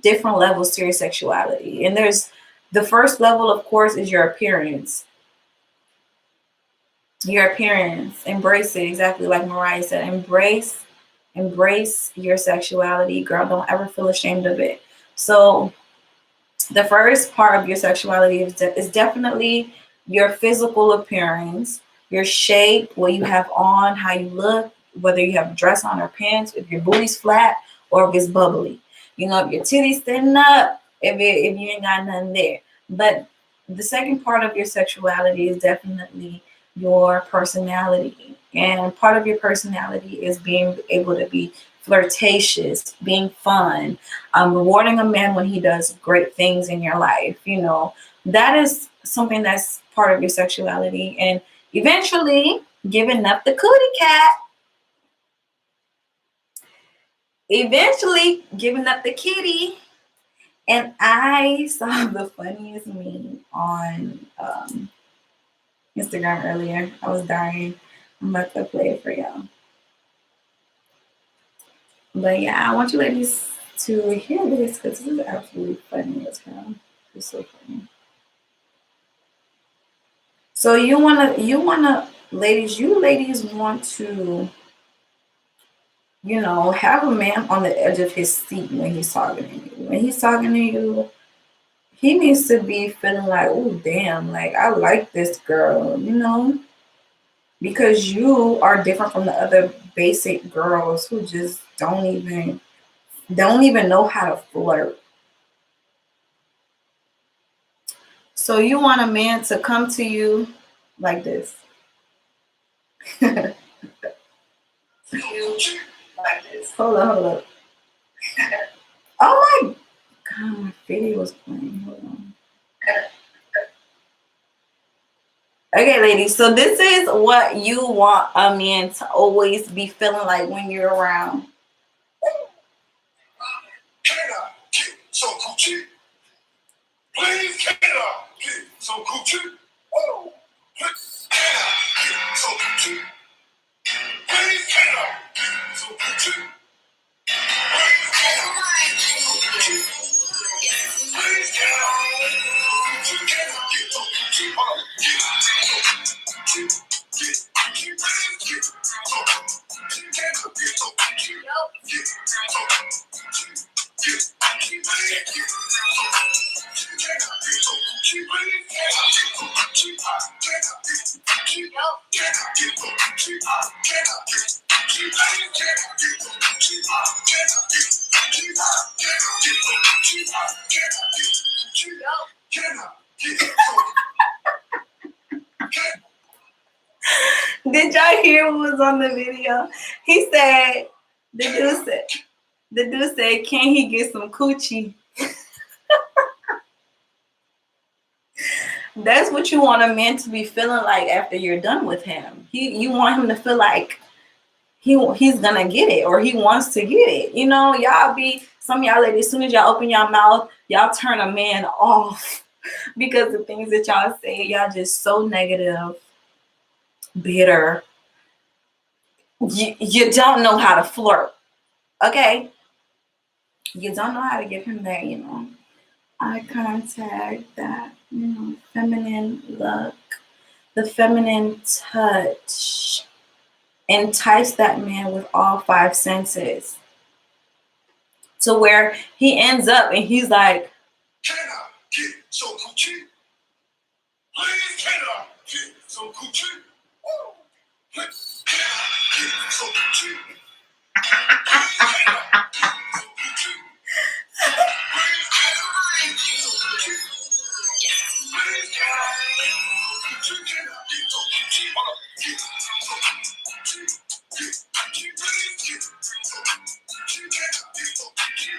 different levels to your sexuality. And there's the first level, of course, is your appearance. Your appearance. Embrace it, exactly like Mariah said. Embrace your sexuality, girl. Don't ever feel ashamed of it. So the first part of your sexuality is definitely your physical appearance, your shape, what you have on, how you look, whether you have a dress on or pants, if your booty's flat or if it's bubbly. If your titties standing up, if you ain't got nothing there. But the second part of your sexuality is definitely your personality. And part of your personality is being able to be flirtatious, being fun, rewarding a man when he does great things in your life. That is something that's part of your sexuality. And eventually giving up the cootie cat. Eventually giving up the kitty. And I saw the funniest meme on Instagram earlier. I was dying. I'm about to play it for y'all. But yeah, I want you ladies to hear this because this is absolutely funny as hell. It's so funny. So you ladies want to You know, have a man on the edge of his seat when he's talking to you. When he's talking to you, he needs to be feeling like, oh, damn, like, I like this girl, you know? Because you are different from the other basic girls who just don't even know how to flirt. So you want a man to come to you like this. Hold up. Oh my god, my video was playing. Hold on. Okay, ladies, so this is what you want a man to always be feeling like when you're around. Can I get some coochie? Please, can I get some coochie? Woo! Please, can I get some coochie? Please, can I get some coochie? Please, can I get some coochie? Please, can I get some coochie? Can I get some coochie? Hold on. Get some coochie. Get coochie. Please, get some coochie. Can I get some coochie? Get some coochie. Get coochie. Please, get some coochie. Can I get some coochie? Please, can I get some coochie? Can I get some coochie? Can I get some coochie? Can I get some coochie? Please, can I get some coochie? Can I get some coochie? Can I get some coochie? Can I get some coochie? Can I get some? Did y'all hear what was on the video? He said, the dude said, can he get some coochie? That's what you want a man to be feeling like after you're done with him. You want him to feel like he's gonna get it, or he wants to get it. You know, some of y'all ladies, as soon as y'all open your mouth, y'all turn a man off because the things that y'all say, y'all just so negative, bitter. You don't know how to flirt. Okay? You don't know how to give him that, you know, eye contact, that, you know, feminine look, the feminine touch. Entice that man with all five senses to where he ends up and he's like, can I get some coochie? Please, can I get some coochie? Please, can I get some coochie? Please, can I get some coochie? Please, can I get some coochie? Please, can I get some coochie? Can I get some coochie? Get some coochie. Get coochie. Please, get some coochie. Can I get some coochie?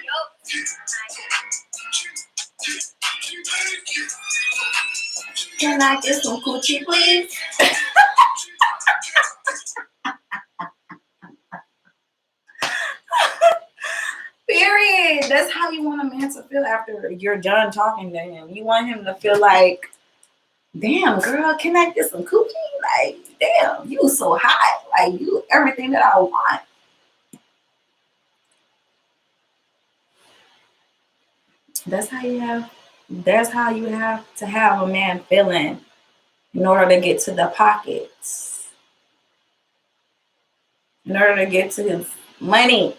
Get some coochie. Can I get some coochie, please? Period. That's how you want a man to feel after you're done talking to him. You want him to feel like, damn, girl, can I get some coochie? Like, damn, you so hot. Like, you everything that I want. That's how you have to have a man feeling in order to get to the pockets. In order to get to his money.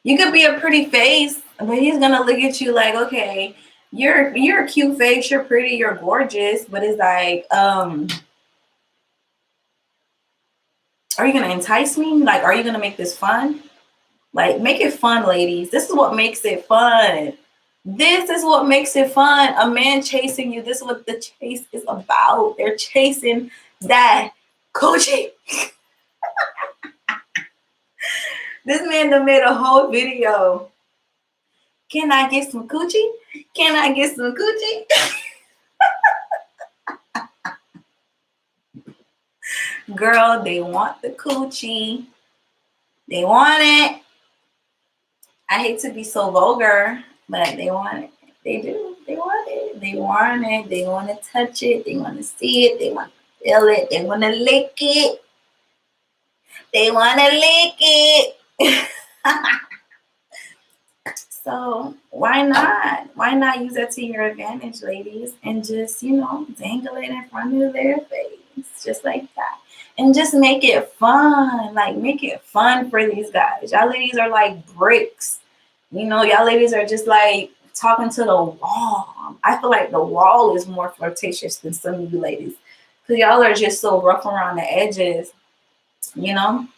You could be a pretty face, but he's gonna look at you like, okay, you're a cute face, you're pretty, you're gorgeous, but it's like, are you gonna entice me? Like, are you gonna make this fun? Like, make it fun, ladies. This is what makes it fun. This is what makes it fun. A man chasing you. This is what the chase is about. They're chasing that coochie. This man done made a whole video. Can I get some coochie? Can I get some coochie? Girl, they want the coochie. They want it. I hate to be so vulgar, but they want it. They do. They want it. They want it. They want to touch it. They want to see it. They want to feel it. They want to lick it. They want to lick it. So why not? Why not use that to your advantage, ladies, and just, you know, dangle it in front of their face, just like that. and just make it fun. Like, make it fun for these guys. Y'all ladies are like bricks. You know, y'all ladies are just like talking to the wall. I feel like the wall is more flirtatious than some of you ladies. Because y'all are just so rough around the edges, you know?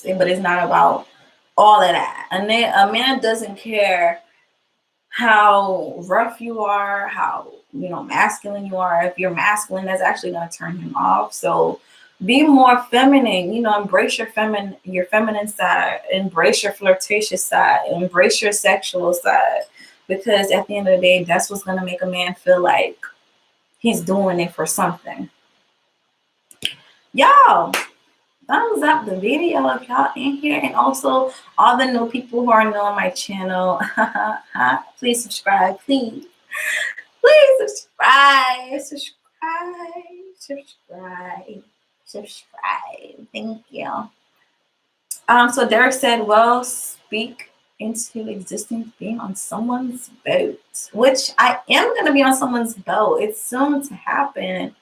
But it's not about all of that. And then a man doesn't care how rough you are, how, you know, masculine you are. If you're masculine, that's actually going to turn him off. So be more feminine, you know, embrace your feminine side, embrace your flirtatious side, embrace your sexual side, because at the end of the day, that's what's going to make a man feel like he's doing it for something. Y'all, thumbs up the video if y'all in here, and also all the new people who are new on my channel. Please subscribe, please subscribe. Thank you. So Derek said, well, speak into existence being on someone's boat, which I am going to be on someone's boat. It's soon to happen.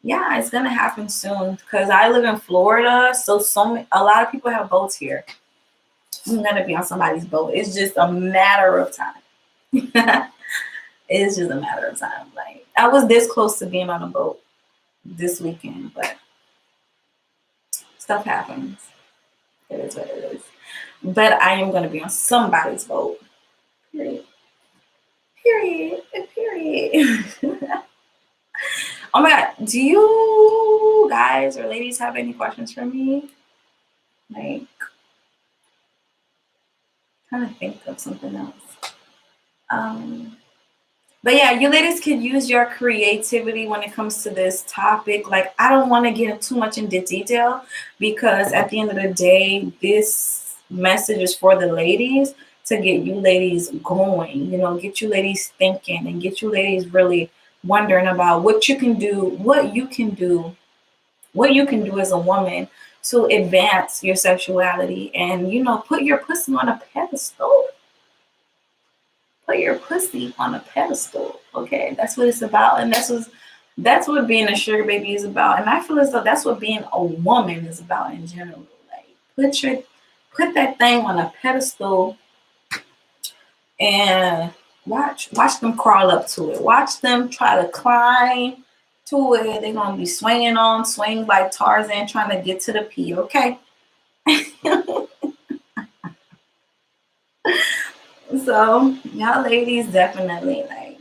Yeah, it's gonna happen soon because I live in Florida, so a lot of people have boats here. I'm gonna be on somebody's boat. It's just a matter of time. It's just a matter of time. Like, I was this close to being on a boat this weekend, but stuff happens. It is what it is. But I am gonna be on somebody's boat. Period. Oh my God, do you guys or ladies have any questions for me? Like, trying to think of something else. But yeah, you ladies could use your creativity when it comes to this topic. Like, I don't want to get too much into detail because at the end of the day, this message is for the ladies to get you ladies going, you know, get you ladies thinking and get you ladies really wondering about what you can do as a woman to advance your sexuality and, you know, put your pussy on a pedestal. Put your pussy on a pedestal, okay? That's what it's about, and that's what being a sugar baby is about. And I feel as though that's what being a woman is about in general. Like, put that thing on a pedestal and watch them crawl up to it. Watch them try to climb to it. They're gonna be swing like Tarzan, trying to get to the P, okay? So y'all ladies definitely, like,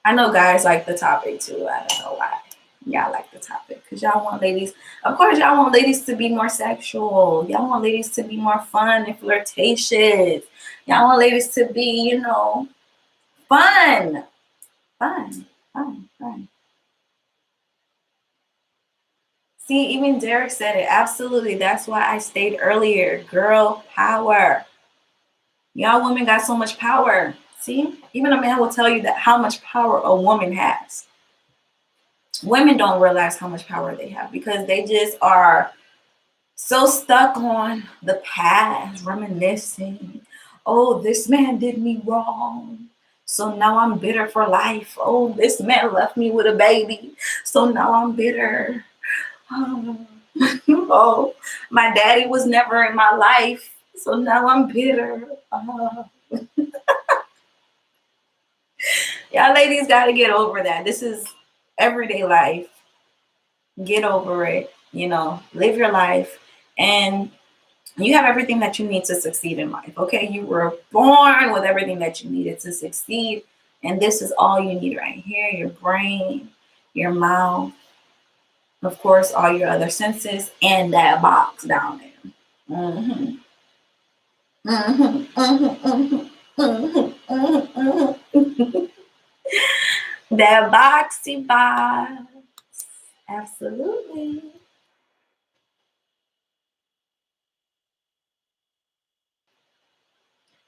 I know guys like the topic too. I don't know why y'all like the topic, because y'all want ladies, of course y'all want ladies to be more sexual. Y'all want ladies to be more fun and flirtatious. Y'all want ladies to be, you know, fun. See, even Derek said it. Absolutely. That's why I stayed earlier. Girl power. Y'all women got so much power. See, even a man will tell you that how much power a woman has. Women don't realize how much power they have because they just are so stuck on the past, reminiscing. Oh, this man did me wrong, so now I'm bitter for life. Oh, this man left me with a baby, so now I'm bitter. Oh, my daddy was never in my life, so now I'm bitter. Y'all ladies got to get over that. This is everyday life. Get over it. You know, live your life, and you have everything that you need to succeed in life. Okay, you were born with everything that you needed to succeed, and this is all you need right here: your brain, your mouth, of course, all your other senses, and that box down there. That boxy box. Absolutely.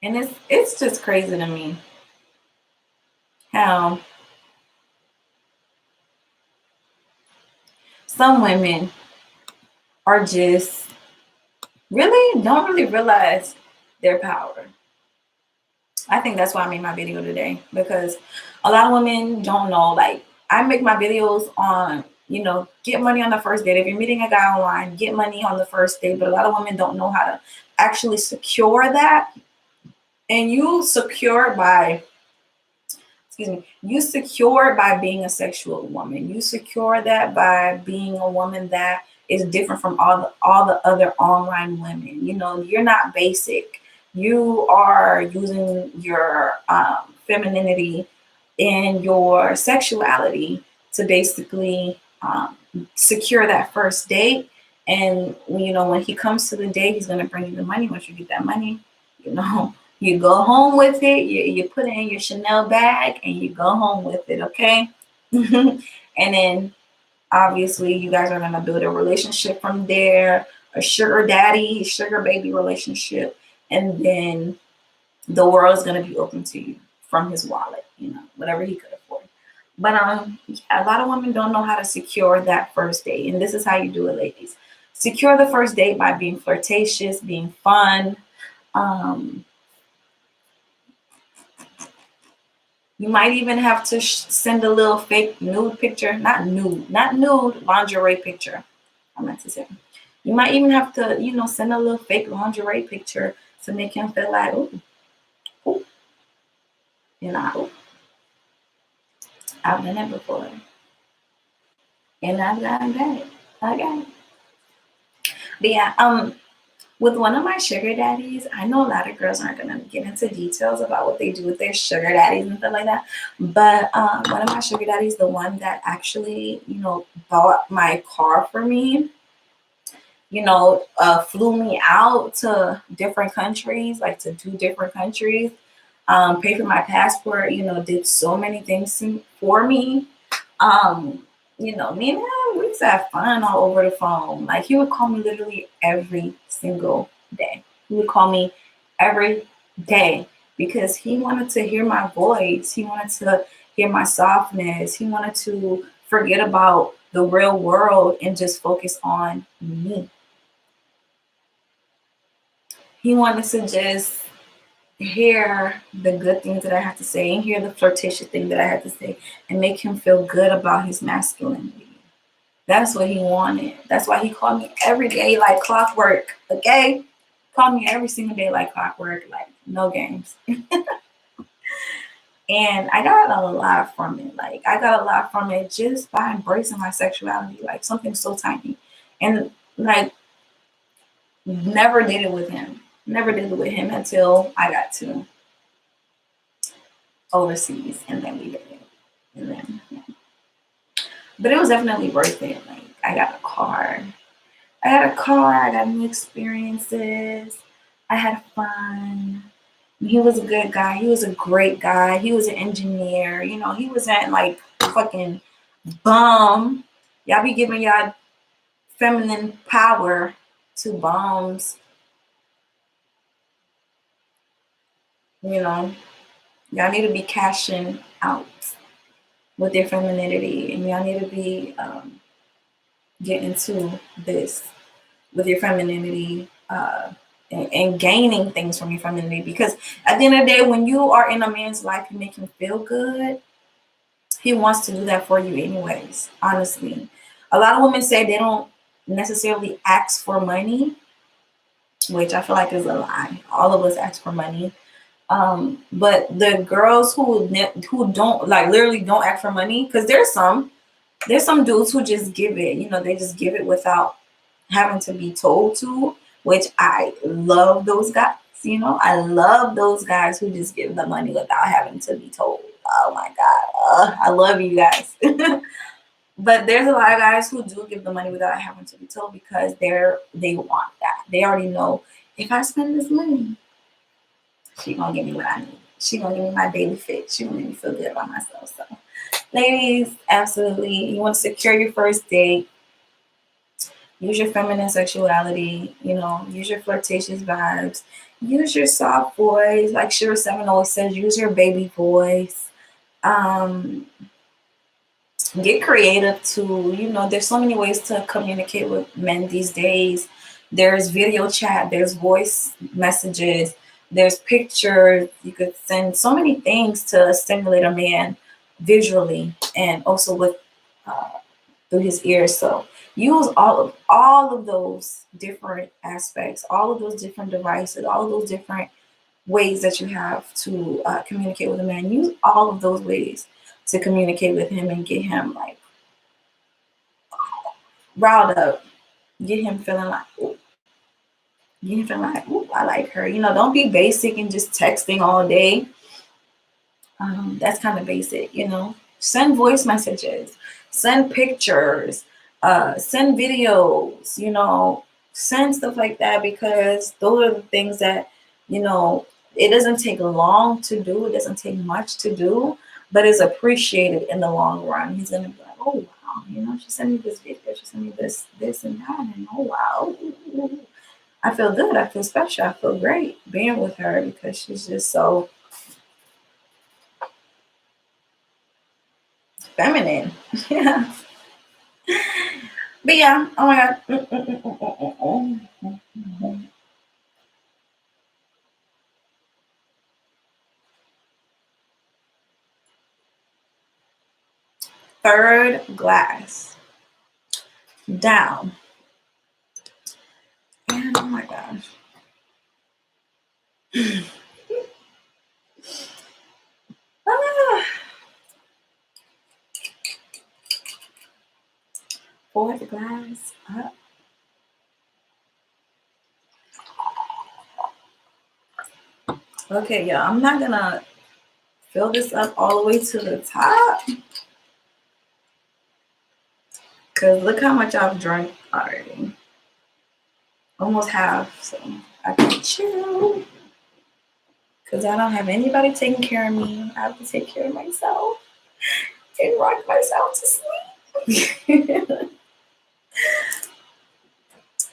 And it's just crazy to me how some women are just don't really realize their power. I think that's why I made my video today, because a lot of women don't know. Like, I make my videos on get money on the first date. If you're meeting a guy online, get money on the first date. But a lot of women don't know how to actually secure that. And you secure by, you secure by being a sexual woman. You secure that by being a woman that is different from all the other online women. You're not basic. You are using your femininity and your sexuality to basically secure that first date. And when he comes to the date, he's going to bring you the money. Once you get that money, you go home with it. You put it in your Chanel bag and you go home with it, okay? And then obviously you guys are going to build a relationship from there, a sugar daddy, sugar baby relationship. And then the world is going to be open to you from his wallet, whatever he could afford. But a lot of women don't know how to secure that first date. And this is how you do it, ladies. Secure the first date by being flirtatious, being fun. You might even have to send a little fake nude picture, not nude, lingerie picture. I meant to say. You might even have to, send a little fake lingerie picture to make him feel like, ooh. I've done it before. And I've gotten that. Okay. But yeah, with one of my sugar daddies, I know a lot of girls aren't going to get into details about what they do with their sugar daddies and stuff like that. But one of my sugar daddies, the one that actually, bought my car for me, flew me out to different countries, like to 2 different countries, paid for my passport, did so many things for me. Me and him, we used to have fun all over the phone. Like, he would call me literally every single day. He would call me every day because he wanted to hear my voice. He wanted to hear my softness. He wanted to forget about the real world and just focus on me. He wanted to just hear the good things that I had to say and hear the flirtatious thing that I had to say and make him feel good about his masculinity. That's what he wanted. That's why he called me every day like clockwork, okay? Called me every single day like clockwork, like no games. And I got a lot from it. Like, I got a lot from it just by embracing my sexuality, like something so tiny. And like, never did it with him. Never did it with him until I got to overseas, and then we did it. And then, yeah. But it was definitely worth it. Like, I got a car. I got new experiences. I had fun. He was a good guy. He was a great guy. He was an engineer. He wasn't like fucking bum. Y'all be giving y'all feminine power to bums. Y'all need to be cashing out with their femininity, and y'all need to be getting to this with your femininity and gaining things from your femininity. Because at the end of the day, when you are in a man's life, you make him feel good. He wants to do that for you anyways, honestly. A lot of women say they don't necessarily ask for money, which I feel like is a lie. All of us ask for money. But the girls who don't, like, literally don't ask for money, because there's some dudes who just give it, they just give it without having to be told to, which I love those guys. I love those guys who just give the money without having to be told. Oh my God, I love you guys. But there's a lot of guys who do give the money without having to be told because they want that. They already know, if I spend this money, she gonna give me what I need. She gonna give me my daily fix. She gonna make me feel good about myself. So, ladies, absolutely, you want to secure your first date. Use your feminine sexuality. Use your flirtatious vibes. Use your soft voice, like Shira 7 always says. Use your baby voice. Get creative too. There's so many ways to communicate with men these days. There's video chat. There's voice messages. There's pictures. You could send so many things to stimulate a man visually, and also with through his ears. So use all of those different aspects, all of those different devices, all of those different ways that you have to communicate with a man. Use all of those ways to communicate with him and get him like riled up, get him feeling like, ooh, get him feeling like, ooh, I like her. You know, don't be basic and just texting all day. That's kind of basic, you know. Send voice messages, send pictures, send videos, you know, send stuff like that, because those are the things that, you know, it doesn't take long to do, it doesn't take much to do, but it's appreciated in the long run. He's gonna be like, oh wow, you know, she sent me this video, she sent me this and that, and oh wow, I feel good, I feel special, I feel great being with her because she's just so feminine. Yeah. But yeah, oh my god. Third glass down. And oh my gosh. Ah, fourth glass up. Okay, y'all. I'm not gonna fill this up all the way to the top, because look how much I've drank already. Almost half. So I can chill. Because I don't have anybody taking care of me. I have to take care of myself and rock myself to sleep.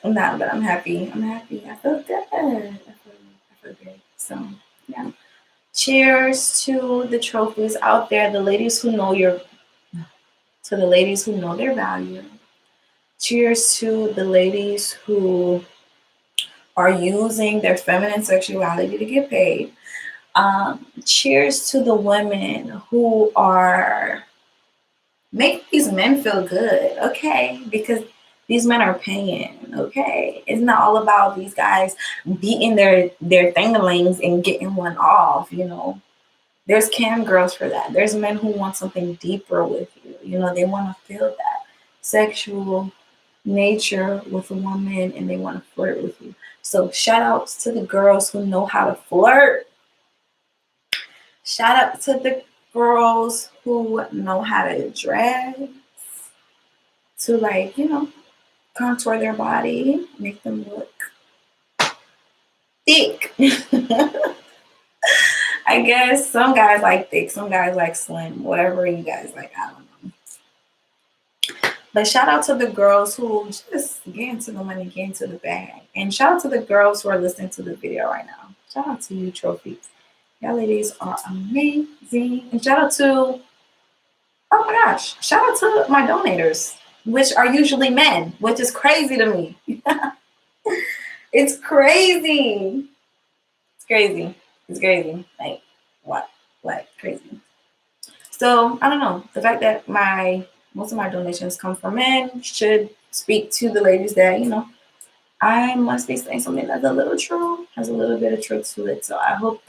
I'm not, but I'm happy. I'm happy. I feel good. I feel good. So yeah. Cheers to the trophies out there, the ladies who know the ladies who know their value. Cheers to the ladies who are using their feminine sexuality to get paid. Cheers to the women who are make these men feel good, okay? Because these men are paying, okay? It's not all about these guys beating their thingalings and getting one off, you know. There's cam girls for that. There's men who want something deeper with you. You know, they want to feel that sexual nature with a woman and they want to flirt with you. So shout outs to the girls who know how to flirt. Shout out to the girls who know how to dress, to like, you know, contour their body, make them look thick. I guess some guys like thick, some guys like slim, whatever you guys like, I don't know. But shout out to the girls who just get into the money, get into the bag. And shout out to the girls who are listening to the video right now. Shout out to you, trophies. Y'all ladies are amazing. And shout out to, oh my gosh, shout out to my donators, which are usually men, which is crazy to me. It's crazy. It's crazy. It's crazy. Like, what? Like, crazy. So, I don't know. The fact that most of my donations come from men should speak to the ladies that, you know, I must be saying something that's a little true, has a little bit of truth to it. So I hope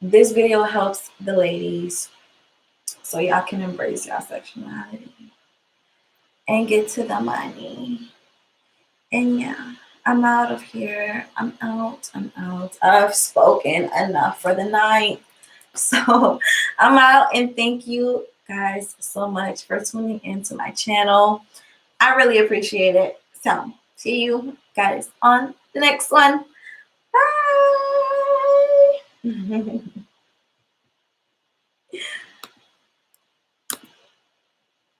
this video helps the ladies so y'all can embrace y'all sexuality and get to the money. And yeah, I'm out of here. I'm out. I've spoken enough for the night. So I'm out, and thank you guys so much for tuning into my channel. I really appreciate it. So see you guys on the next one. Bye.